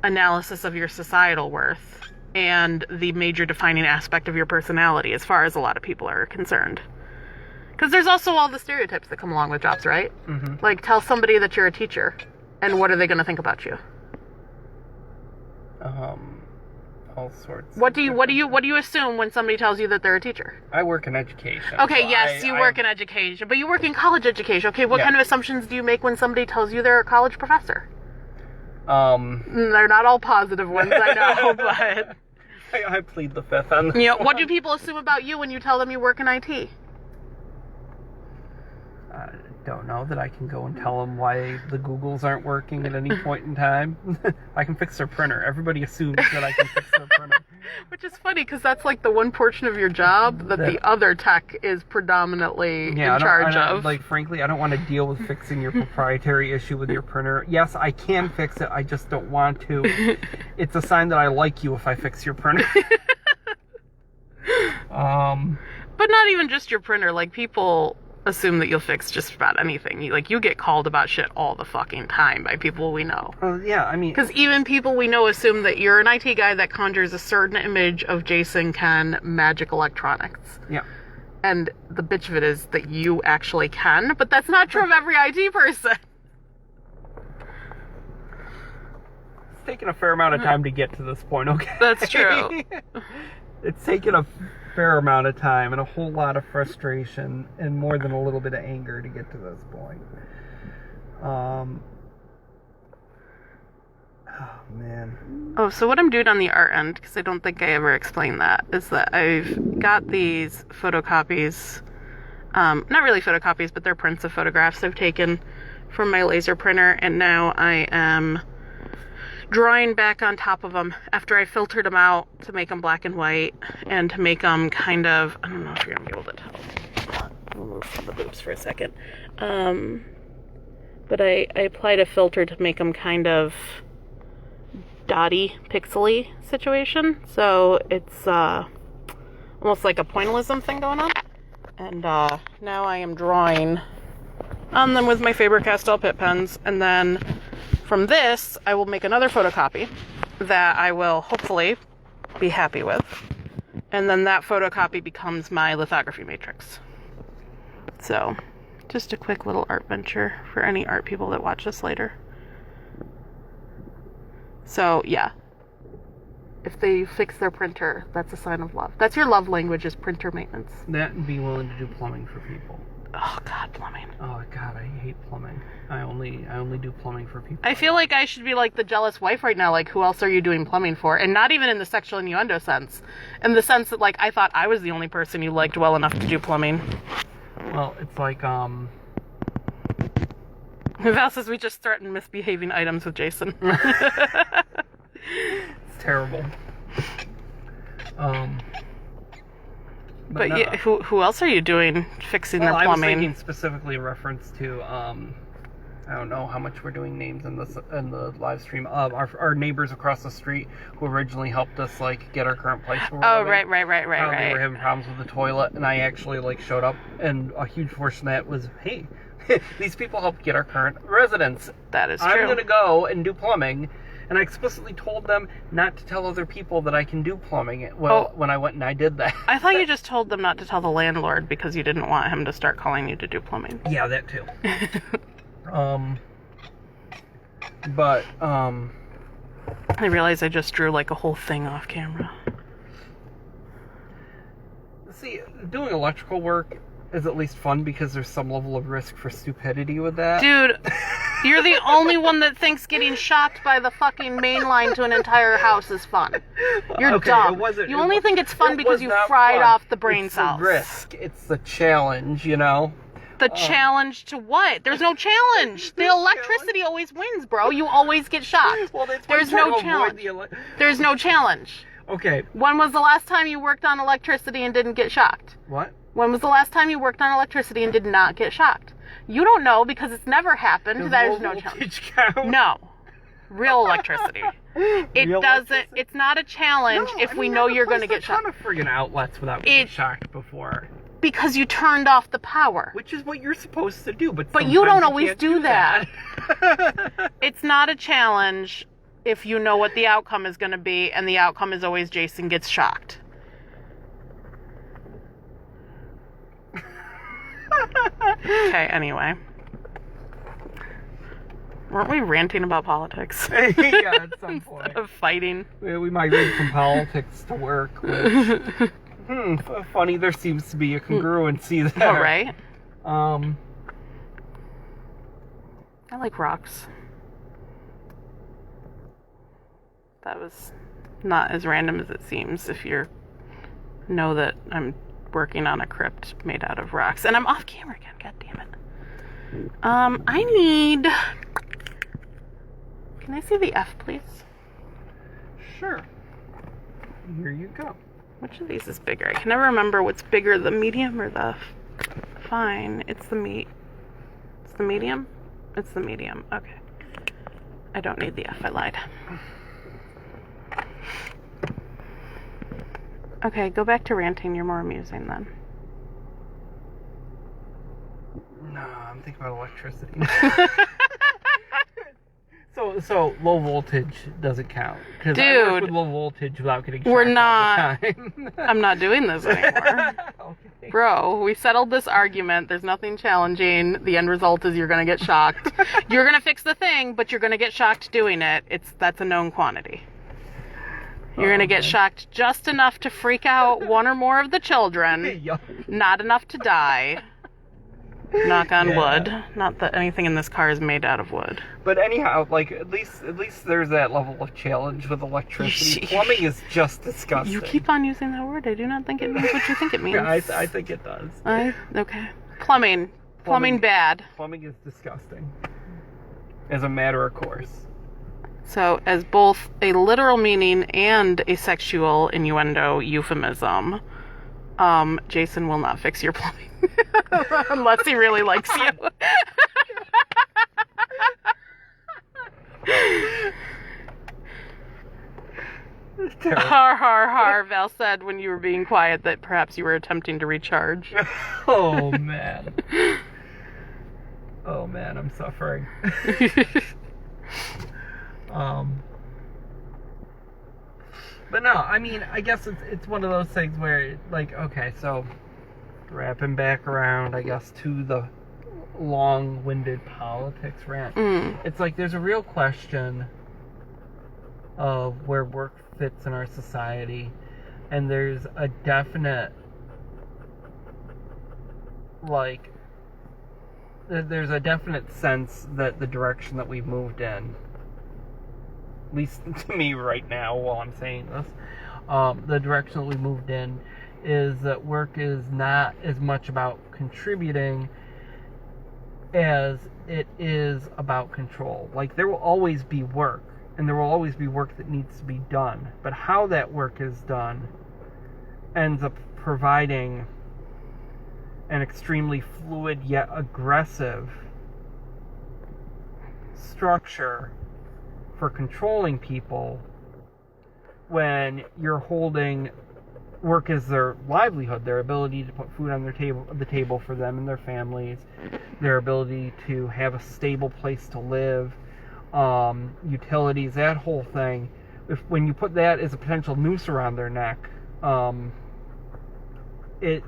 analysis of your societal worth and the major defining aspect of your personality, as far as a lot of people are concerned. Because there's also all the stereotypes that come along with jobs, right? Mm-hmm. Like, tell somebody that you're a teacher, and what are they going to think about you? All sorts. What do you assume when somebody tells you that they're a teacher? I work in education. Okay, so yes, you work in education, but you work in college education. Okay, what kind of assumptions do you make when somebody tells you they're a college professor? They're not all positive ones, I know, but I plead the fifth on this. You know, what do people assume about you when you tell them you work in IT? I don't know that I can go and tell them why the Googles aren't working at any point in time. I can fix their printer. Everybody assumes that I can fix their printer. Which is funny, because that's like the one portion of your job that the other tech is predominantly in charge of. Like, frankly, I don't want to deal with fixing your proprietary issue with your printer. Yes, I can fix it. I just don't want to. It's a sign that I like you if I fix your printer. But not even just your printer. Like, people assume that you'll fix just about anything. You get called about shit all the fucking time by people we know. Yeah, I mean... Because even people we know assume that you're an IT guy that conjures a certain image of Jason can magic electronics. Yeah. And the bitch of it is that you actually can, but that's not true of every IT person. It's taken a fair amount of time to get to this point, okay? That's true. It's taken a fair amount of time and a whole lot of frustration and more than a little bit of anger to get to this point. Oh, man. Oh, so what I'm doing on the art end, because I don't think I ever explained that, is that I've got these photocopies, not really photocopies, but they're prints of photographs I've taken from my laser printer, and now I am drawing back on top of them after I filtered them out to make them black and white and to make them kind of, I don't know if you're going to be able to tell. I'll move from the boobs for a second. But I applied a filter to make them kind of dotty, pixely situation. So it's almost like a pointillism thing going on. And now I am drawing on them with my Faber Castell Pitt pens, and then from this, I will make another photocopy that I will hopefully be happy with. And then that photocopy becomes my lithography matrix. So, just a quick little art venture for any art people that watch this later. So, yeah. If they fix their printer, that's a sign of love. That's your love language, is printer maintenance. That and be willing to do plumbing for people. Oh, God, plumbing. Oh, God, I hate plumbing. I only do plumbing for people. I feel like I should be like the jealous wife right now. Like, who else are you doing plumbing for? And not even in the sexual innuendo sense. In the sense that, like, I thought I was the only person you liked well enough to do plumbing. Well, it's like, Val says we just threatened misbehaving items with Jason. It's terrible. But no. Yeah, who else are you doing fixing their plumbing? I was thinking specifically in reference to, I don't know how much we're doing names in the live stream. Our neighbors across the street who originally helped us, like, get our current place. Oh, right. They were having problems with the toilet, and I actually, like, showed up, and a huge portion of that was, hey, these people helped get our current residence. That is true. I'm going to go and do plumbing. And I explicitly told them not to tell other people that I can do plumbing. Well, when I went and I did that. I thought you just told them not to tell the landlord because you didn't want him to start calling you to do plumbing. Yeah, that too. I realized I just drew, like, a whole thing off camera. See, doing electrical work is at least fun because there's some level of risk for stupidity with that. Dude, you're the only one that thinks getting shocked by the fucking main line to an entire house is fun. You're dumb. You only think it's fun because you fried off the brain cells. It's the risk. It's the challenge, you know? The challenge to what? There's no challenge. The electricity always wins, bro. You always get shocked. Well, there's no challenge. There's no challenge. Okay. When was the last time you worked on electricity and didn't get shocked? What? When was the last time you worked on electricity and did not get shocked? You don't know because it's never happened. Does There's low no voltage challenge. count? No. Real electricity. It Real doesn't. electricity? It's not a challenge No, if I we mean, know I've you're going to replaced get a ton shocked. of friggin' outlets without getting shocked before. Because you turned off the power. Which is what you're supposed to do, but you don't sometimes always can't do that. that. It's not a challenge if you know what the outcome is going to be, and the outcome is always Jason gets shocked. Okay, anyway. Weren't we ranting about politics? Yeah, at some point. Instead of fighting. We migrate from politics to work, which... funny, there seems to be a congruency there. All right. I like rocks. That was not as random as it seems if you know that I'm working on a crypt made out of rocks. And I'm off camera again, god damn it. I need... Can I see the F, please? Sure. Here you go. Which of these is bigger? I can never remember what's bigger, the medium or the fine. It's the It's the medium? It's the medium. Okay. I don't need the F. I lied. Okay, go back to ranting. You're more amusing then. No, I'm thinking about electricity. So low voltage doesn't count. Because I work with low voltage without getting shocked we're not. all the time. I'm not doing this anymore. Okay. Bro, we settled this argument. There's nothing challenging. The end result is you're going to get shocked. You're going to fix the thing, but you're going to get shocked doing it. That's a known quantity. You're going to get shocked just enough to freak out one or more of the children. Not enough to die. Knock on wood. Not that anything in this car is made out of wood. But anyhow, like at least there's that level of challenge with electricity. Plumbing is just disgusting. You keep on using that word. I do not think it means what you think it means. Yeah, I think it does. Okay. Plumbing bad. Plumbing is disgusting. As a matter of course. So, as both a literal meaning and a sexual innuendo euphemism, Jason will not fix your plumbing. Unless he really likes you. Har, har, har. Val said when you were being quiet that perhaps you were attempting to recharge. Oh, man. Oh, man, I'm suffering. But no, I mean, I guess it's one of those things where, like, okay, so wrapping back around, I guess, to the long-winded politics rant. It's like there's a real question of where work fits in our society, and there's a definite, like, there's a definite sense that the direction that we've moved in, at least to me right now while I'm saying this, the direction that we moved in is that work is not as much about contributing as it is about control. Like, there will always be work, and there will always be work that needs to be done, but how that work is done ends up providing an extremely fluid yet aggressive structure for controlling people when you're holding work as their livelihood, their ability to put food on the table for them and their families, their ability to have a stable place to live, utilities, that whole thing. When you put that as a potential noose around their neck, there's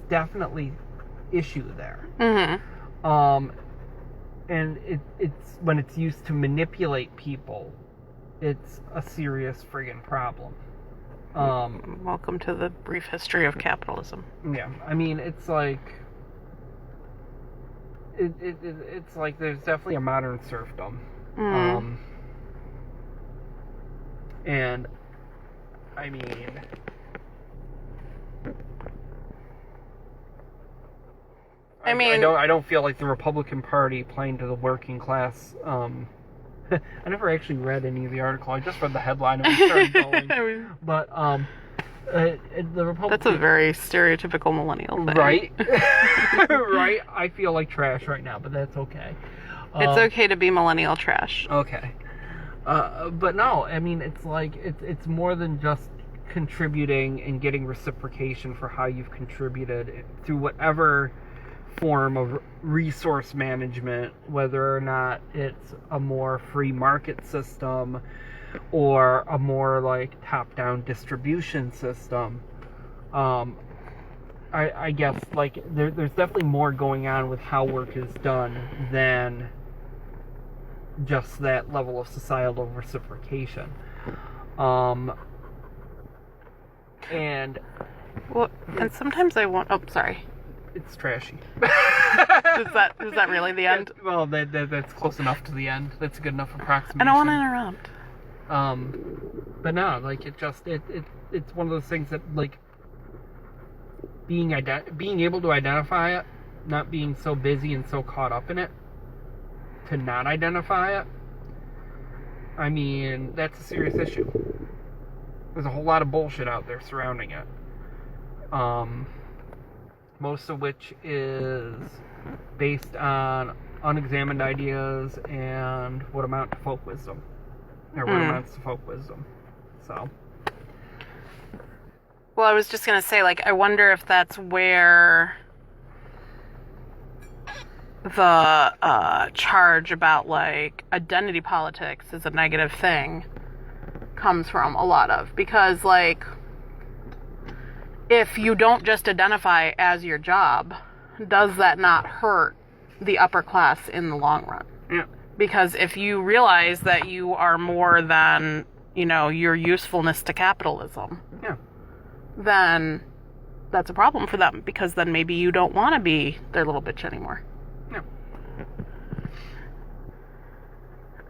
definitely issue there. And it's when it's used to manipulate people, it's a serious friggin' problem. Welcome to the brief history of capitalism. Yeah, I mean, it's like it's like there's definitely a modern serfdom. And I mean, I don't feel like the Republican Party playing to the working class. I never actually read any of the article. I just read the headline and we started going. But The Republican... That's a very stereotypical millennial thing. Right? Right? I feel like trash right now, but that's okay. It's okay to be millennial trash. Okay. But no, I mean, it's like, it's more than just contributing and getting reciprocation for how you've contributed through whatever form of resource management, whether or not it's a more free market system or a more like top-down distribution system. I guess like there's definitely more going on with how work is done than just that level of societal reciprocation. And sometimes I want. Oh, sorry. It's trashy. Is that really the end? Well, that's close enough to the end. That's a good enough approximation. I don't want to interrupt. But no, like it's one of those things that like being able to identify it, not being so busy and so caught up in it to not identify it. I mean, that's a serious issue. There's a whole lot of bullshit out there surrounding it. Most of which is based on unexamined ideas and what amount to folk wisdom. Or what amounts to folk wisdom. So. Well, I was just going to say, like, I wonder if that's where the charge about, like, identity politics is a negative thing comes from a lot of. Because, like, if you don't just identify as your job, does that not hurt the upper class in the long run? Yeah. Because if you realize that you are more than, your usefulness to capitalism, yeah, then that's a problem for them, because then maybe you don't want to be their little bitch anymore. Yeah.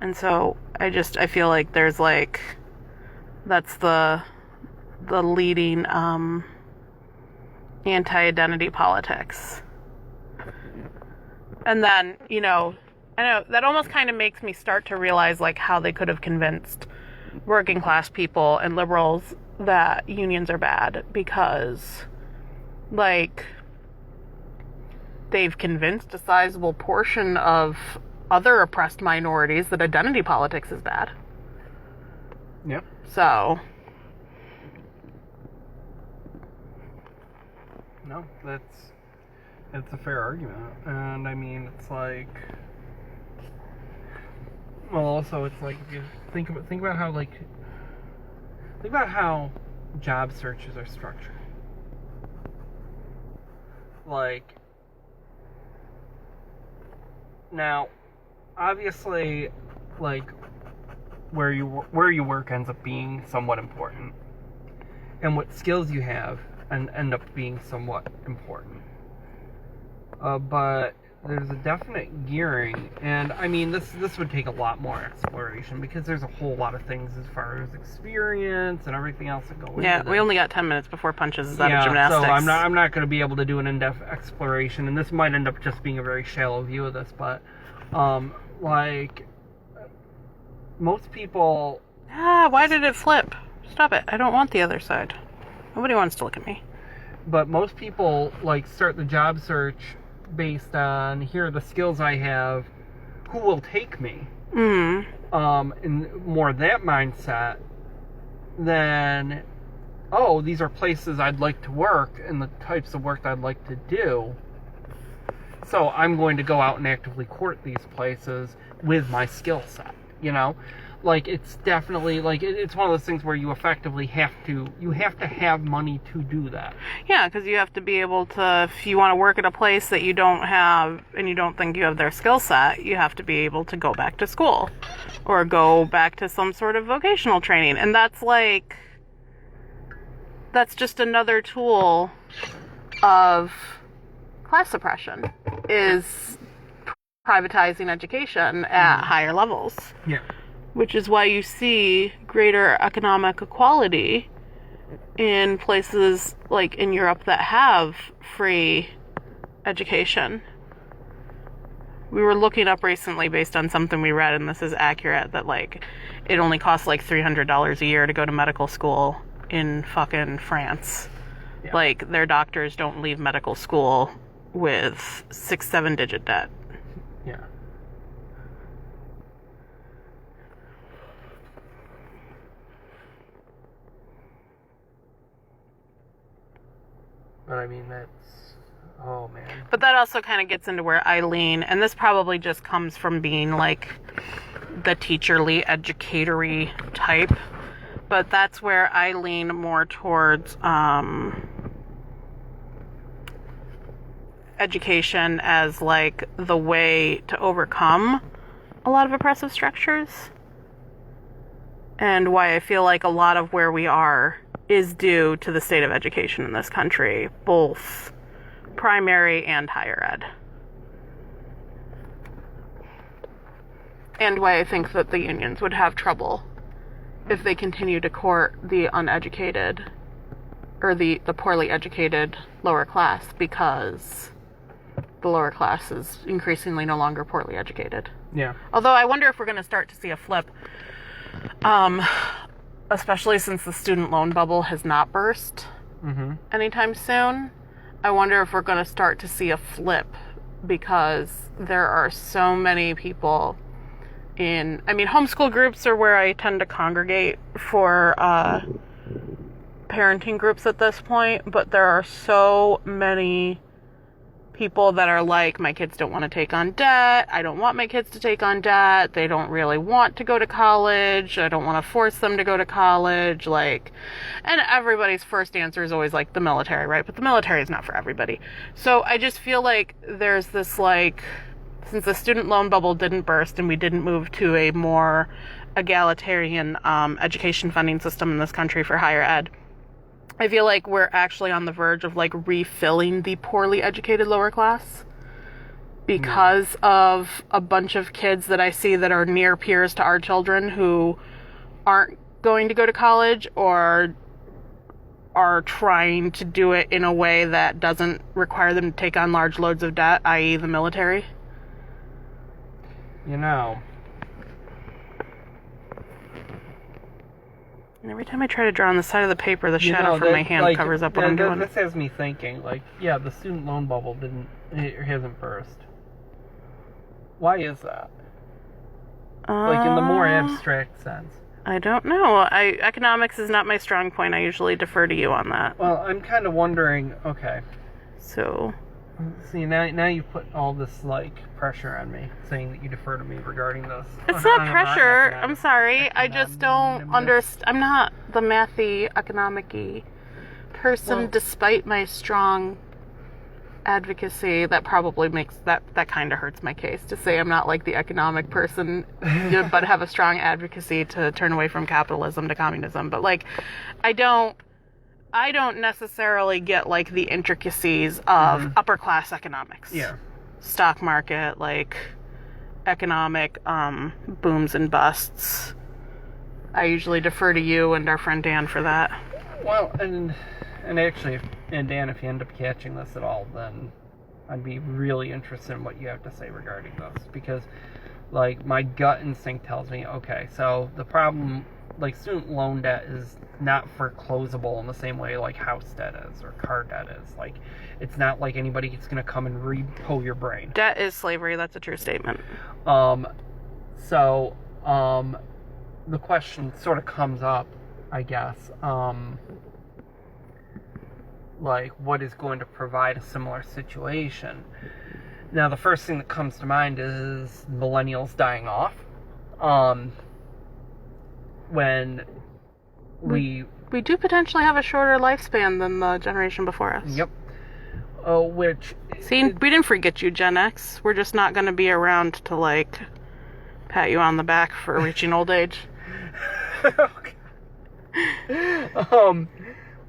And so I feel like there's like, that's the leading anti-identity politics. And then, I know that almost kind of makes me start to realize like how they could have convinced working class people and liberals that unions are bad, because like they've convinced a sizable portion of other oppressed minorities that identity politics is bad. Yep. So no, that's a fair argument. And I mean, it's like, well, also it's like, if you think about how job searches are structured. Like, now, obviously, like, where you work ends up being somewhat important, and what skills you have end up being somewhat important. But there's a definite gearing, and I mean, this would take a lot more exploration, because there's a whole lot of things as far as experience and everything else that go into yeah, this. we only got 10 minutes before Punches is out of gymnastics. So I'm not going to be able to do an in-depth exploration, and this might end up just being a very shallow view of this, but like most people. Why did it flip? Stop it! I don't want the other side. Nobody wants to look at me. But most people like start the job search based on, here are the skills I have, who will take me? Mm. And more that mindset than, oh, these are places I'd like to work and the types of work I'd like to do. So I'm going to go out and actively court these places with my skill set, Like, it's definitely, like, it's one of those things where you effectively have to have money to do that. Yeah, because you have to be able to, if you want to work at a place that you don't have, and you don't think you have their skill set, you have to be able to go back to school, or go back to some sort of vocational training. And that's just another tool of class suppression, is privatizing education at higher levels. Yeah. Which is why you see greater economic equality in places like in Europe that have free education. We were looking up recently, based on something we read, and this is accurate, that like it only costs like $300 a year to go to medical school in fucking France. Yeah. Like, their doctors don't leave medical school with 6-7 digit debt. Yeah. But I mean, that's, oh man. But that also kind of gets into where I lean, and this probably just comes from being like the teacherly, educatory type, but that's where I lean more towards education as like the way to overcome a lot of oppressive structures, and why I feel like a lot of where we are is due to the state of education in this country, both primary and higher ed. And why I think that the unions would have trouble if they continue to court the uneducated or the poorly educated lower class, because the lower class is increasingly no longer poorly educated. Yeah. Although I wonder if we're going to start to see a flip, especially since the student loan bubble has not burst anytime soon. I wonder if we're going to start to see a flip, because there are so many people homeschool groups are where I tend to congregate for parenting groups at this point, but there are so many people that are like, my kids don't want to take on debt. I don't want my kids to take on debt. They don't really want to go to college. I don't want to force them to go to college. Like, and everybody's first answer is always like the military, right? But the military is not for everybody. So I just feel like there's this, like, since the student loan bubble didn't burst and we didn't move to a more egalitarian education funding system in this country for higher ed, I feel like we're actually on the verge of like refilling the poorly educated lower class because of a bunch of kids that I see that are near peers to our children who aren't going to go to college or are trying to do it in a way that doesn't require them to take on large loads of debt, i.e. the military. You know. And every time I try to draw on the side of the paper, the shadow from my hand covers up what I'm doing. This has me thinking, like, yeah, the student loan bubble hasn't burst. Why is that? Like, in the more abstract sense. I don't know. Economics is not my strong point. I usually defer to you on that. Well, I'm kind of wondering, okay. So... See, now you put all this, like, pressure on me, saying that you defer to me regarding this. It's not pressure. I'm sorry. I just don't understand. I'm not the mathy, economic-y person, despite my strong advocacy. That probably makes, that kind of hurts my case, to say I'm not, like, the economic person, but have a strong advocacy to turn away from capitalism to communism. But, like, I don't necessarily get, like, the intricacies of upper class economics. Yeah. Stock market, like, economic booms and busts. I usually defer to you and our friend Dan for that. Well, and actually, and Dan, if you end up catching this at all, then I'd be really interested in what you have to say regarding this. Because, like, my gut instinct tells me, okay, so the problem, like, student loan debt is not foreclosable in the same way like house debt is or car debt is. Like, it's not like anybody's going to come and repo your brain. Debt is slavery. That's a true statement. So the question sort of comes up, I guess, like, what is going to provide a similar situation? Now, the first thing that comes to mind is millennials dying off. When we do potentially have a shorter lifespan than the generation before us. Yep. See, we didn't forget you, Gen X. We're just not going to be around to, like, pat you on the back for reaching old age.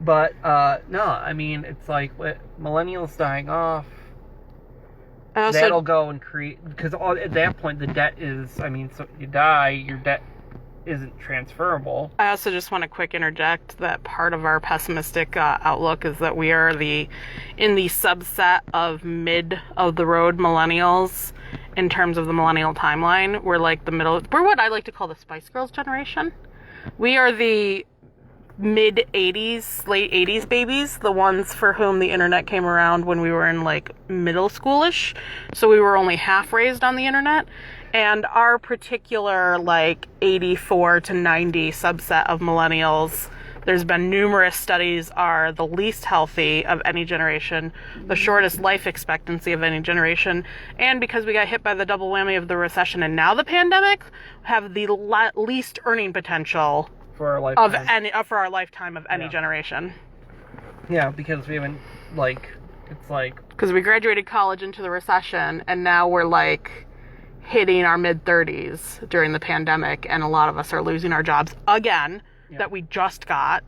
But no, I mean, it's like with millennials dying off, that'll go and create, because at that point the debt is, I mean, so you die, your debt isn't transferable. I also just want to quick interject that part of our pessimistic outlook is that we are in the subset of mid of the road millennials in terms of the millennial timeline. We're like the middle. We're what I like to call the Spice Girls generation. We are the mid 80s, late 80s babies, the ones for whom the internet came around when we were in like middle schoolish. So we were only half raised on the internet. And our particular like 84 to 90 subset of millennials, there's been numerous studies, are the least healthy of any generation, the shortest life expectancy of any generation, and because we got hit by the double whammy of the recession and now the pandemic, have the least earning potential for our lifetime of any generation. Yeah, because we haven't, like, it's like... Because we graduated college into the recession, and now we're, like, hitting our mid-30s during the pandemic, and a lot of us are losing our jobs again that we just got.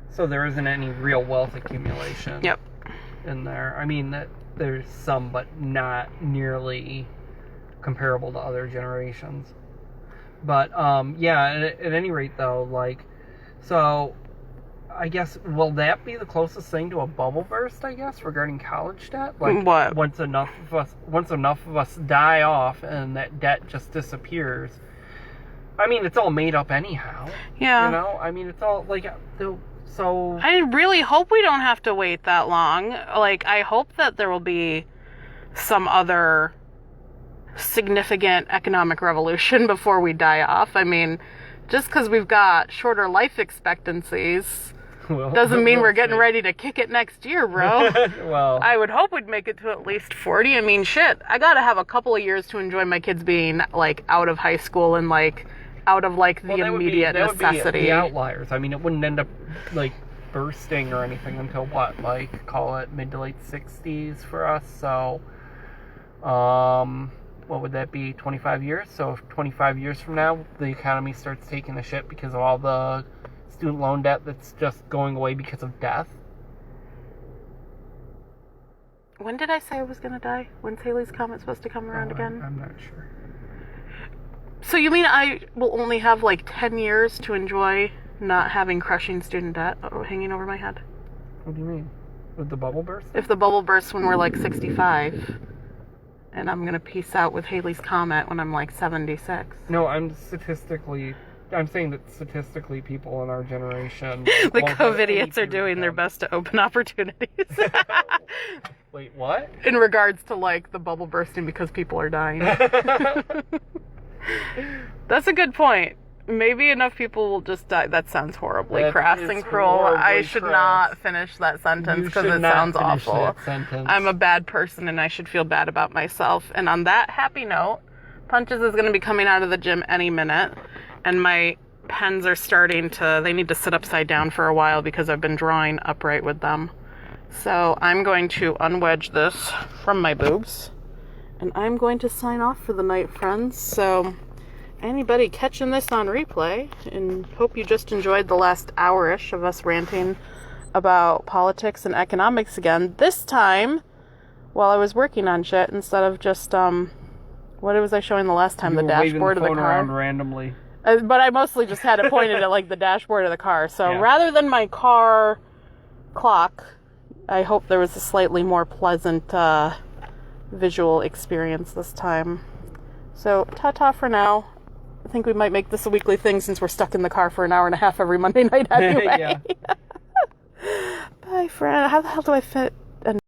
So there isn't any real wealth accumulation in there. I mean, there's some, but not nearly comparable to other generations. But, at any rate, though, like, so, I guess, will that be the closest thing to a bubble burst, I guess, regarding college debt? Like, what? Once enough of us die off and that debt just disappears. I mean, it's all made up anyhow. Yeah. You know? I mean, it's all, like, so... I really hope we don't have to wait that long. Like, I hope that there will be some other significant economic revolution before we die off. I mean, just because we've got shorter life expectancies doesn't mean we're getting ready to kick it next year, bro. Well, I would hope we'd make it to at least 40. I mean, shit, I gotta have a couple of years to enjoy my kids being, like, out of high school and, like, out of, like, the immediate necessity. That would be the outliers. I mean, it wouldn't end up, like, bursting or anything until what? Like, call it mid to late 60s for us, so, what would that be, 25 years? So if 25 years from now, the economy starts taking a shit because of all the student loan debt that's just going away because of death. When did I say I was going to die? When's Haley's Comet supposed to come around again? I'm not sure. So you mean I will only have like 10 years to enjoy not having crushing student debt hanging over my head? What do you mean? With the bubble burst? If the bubble bursts when we're like 65... and I'm going to peace out with Haley's Comet when I'm like 76. No, I'm saying that statistically people in our generation... the COVIDiots are doing their best to open opportunities. Wait, what? In regards to like the bubble bursting because people are dying. That's a good point. Maybe enough people will just die. That sounds horribly crass and cruel. I should not finish that sentence because it sounds awful. I'm a bad person and I should feel bad about myself. And on that happy note, Punches is going to be coming out of the gym any minute. And my pens are they need to sit upside down for a while because I've been drawing upright with them. So I'm going to unwedge this from my boobs. And I'm going to sign off for the night, friends. So... anybody catching this on replay, and hope you just enjoyed the last hour-ish of us ranting about politics and economics again. This time, while I was working on shit, instead of just, what was I showing the last time? The dashboard of the car? Around randomly. But I mostly just had it pointed at, like, the dashboard of the car. So rather than my car clock, I hope there was a slightly more pleasant, visual experience this time. So, ta-ta for now. I think we might make this a weekly thing since we're stuck in the car for an hour and a half every Monday night anyway. Bye, friend. How the hell do I fit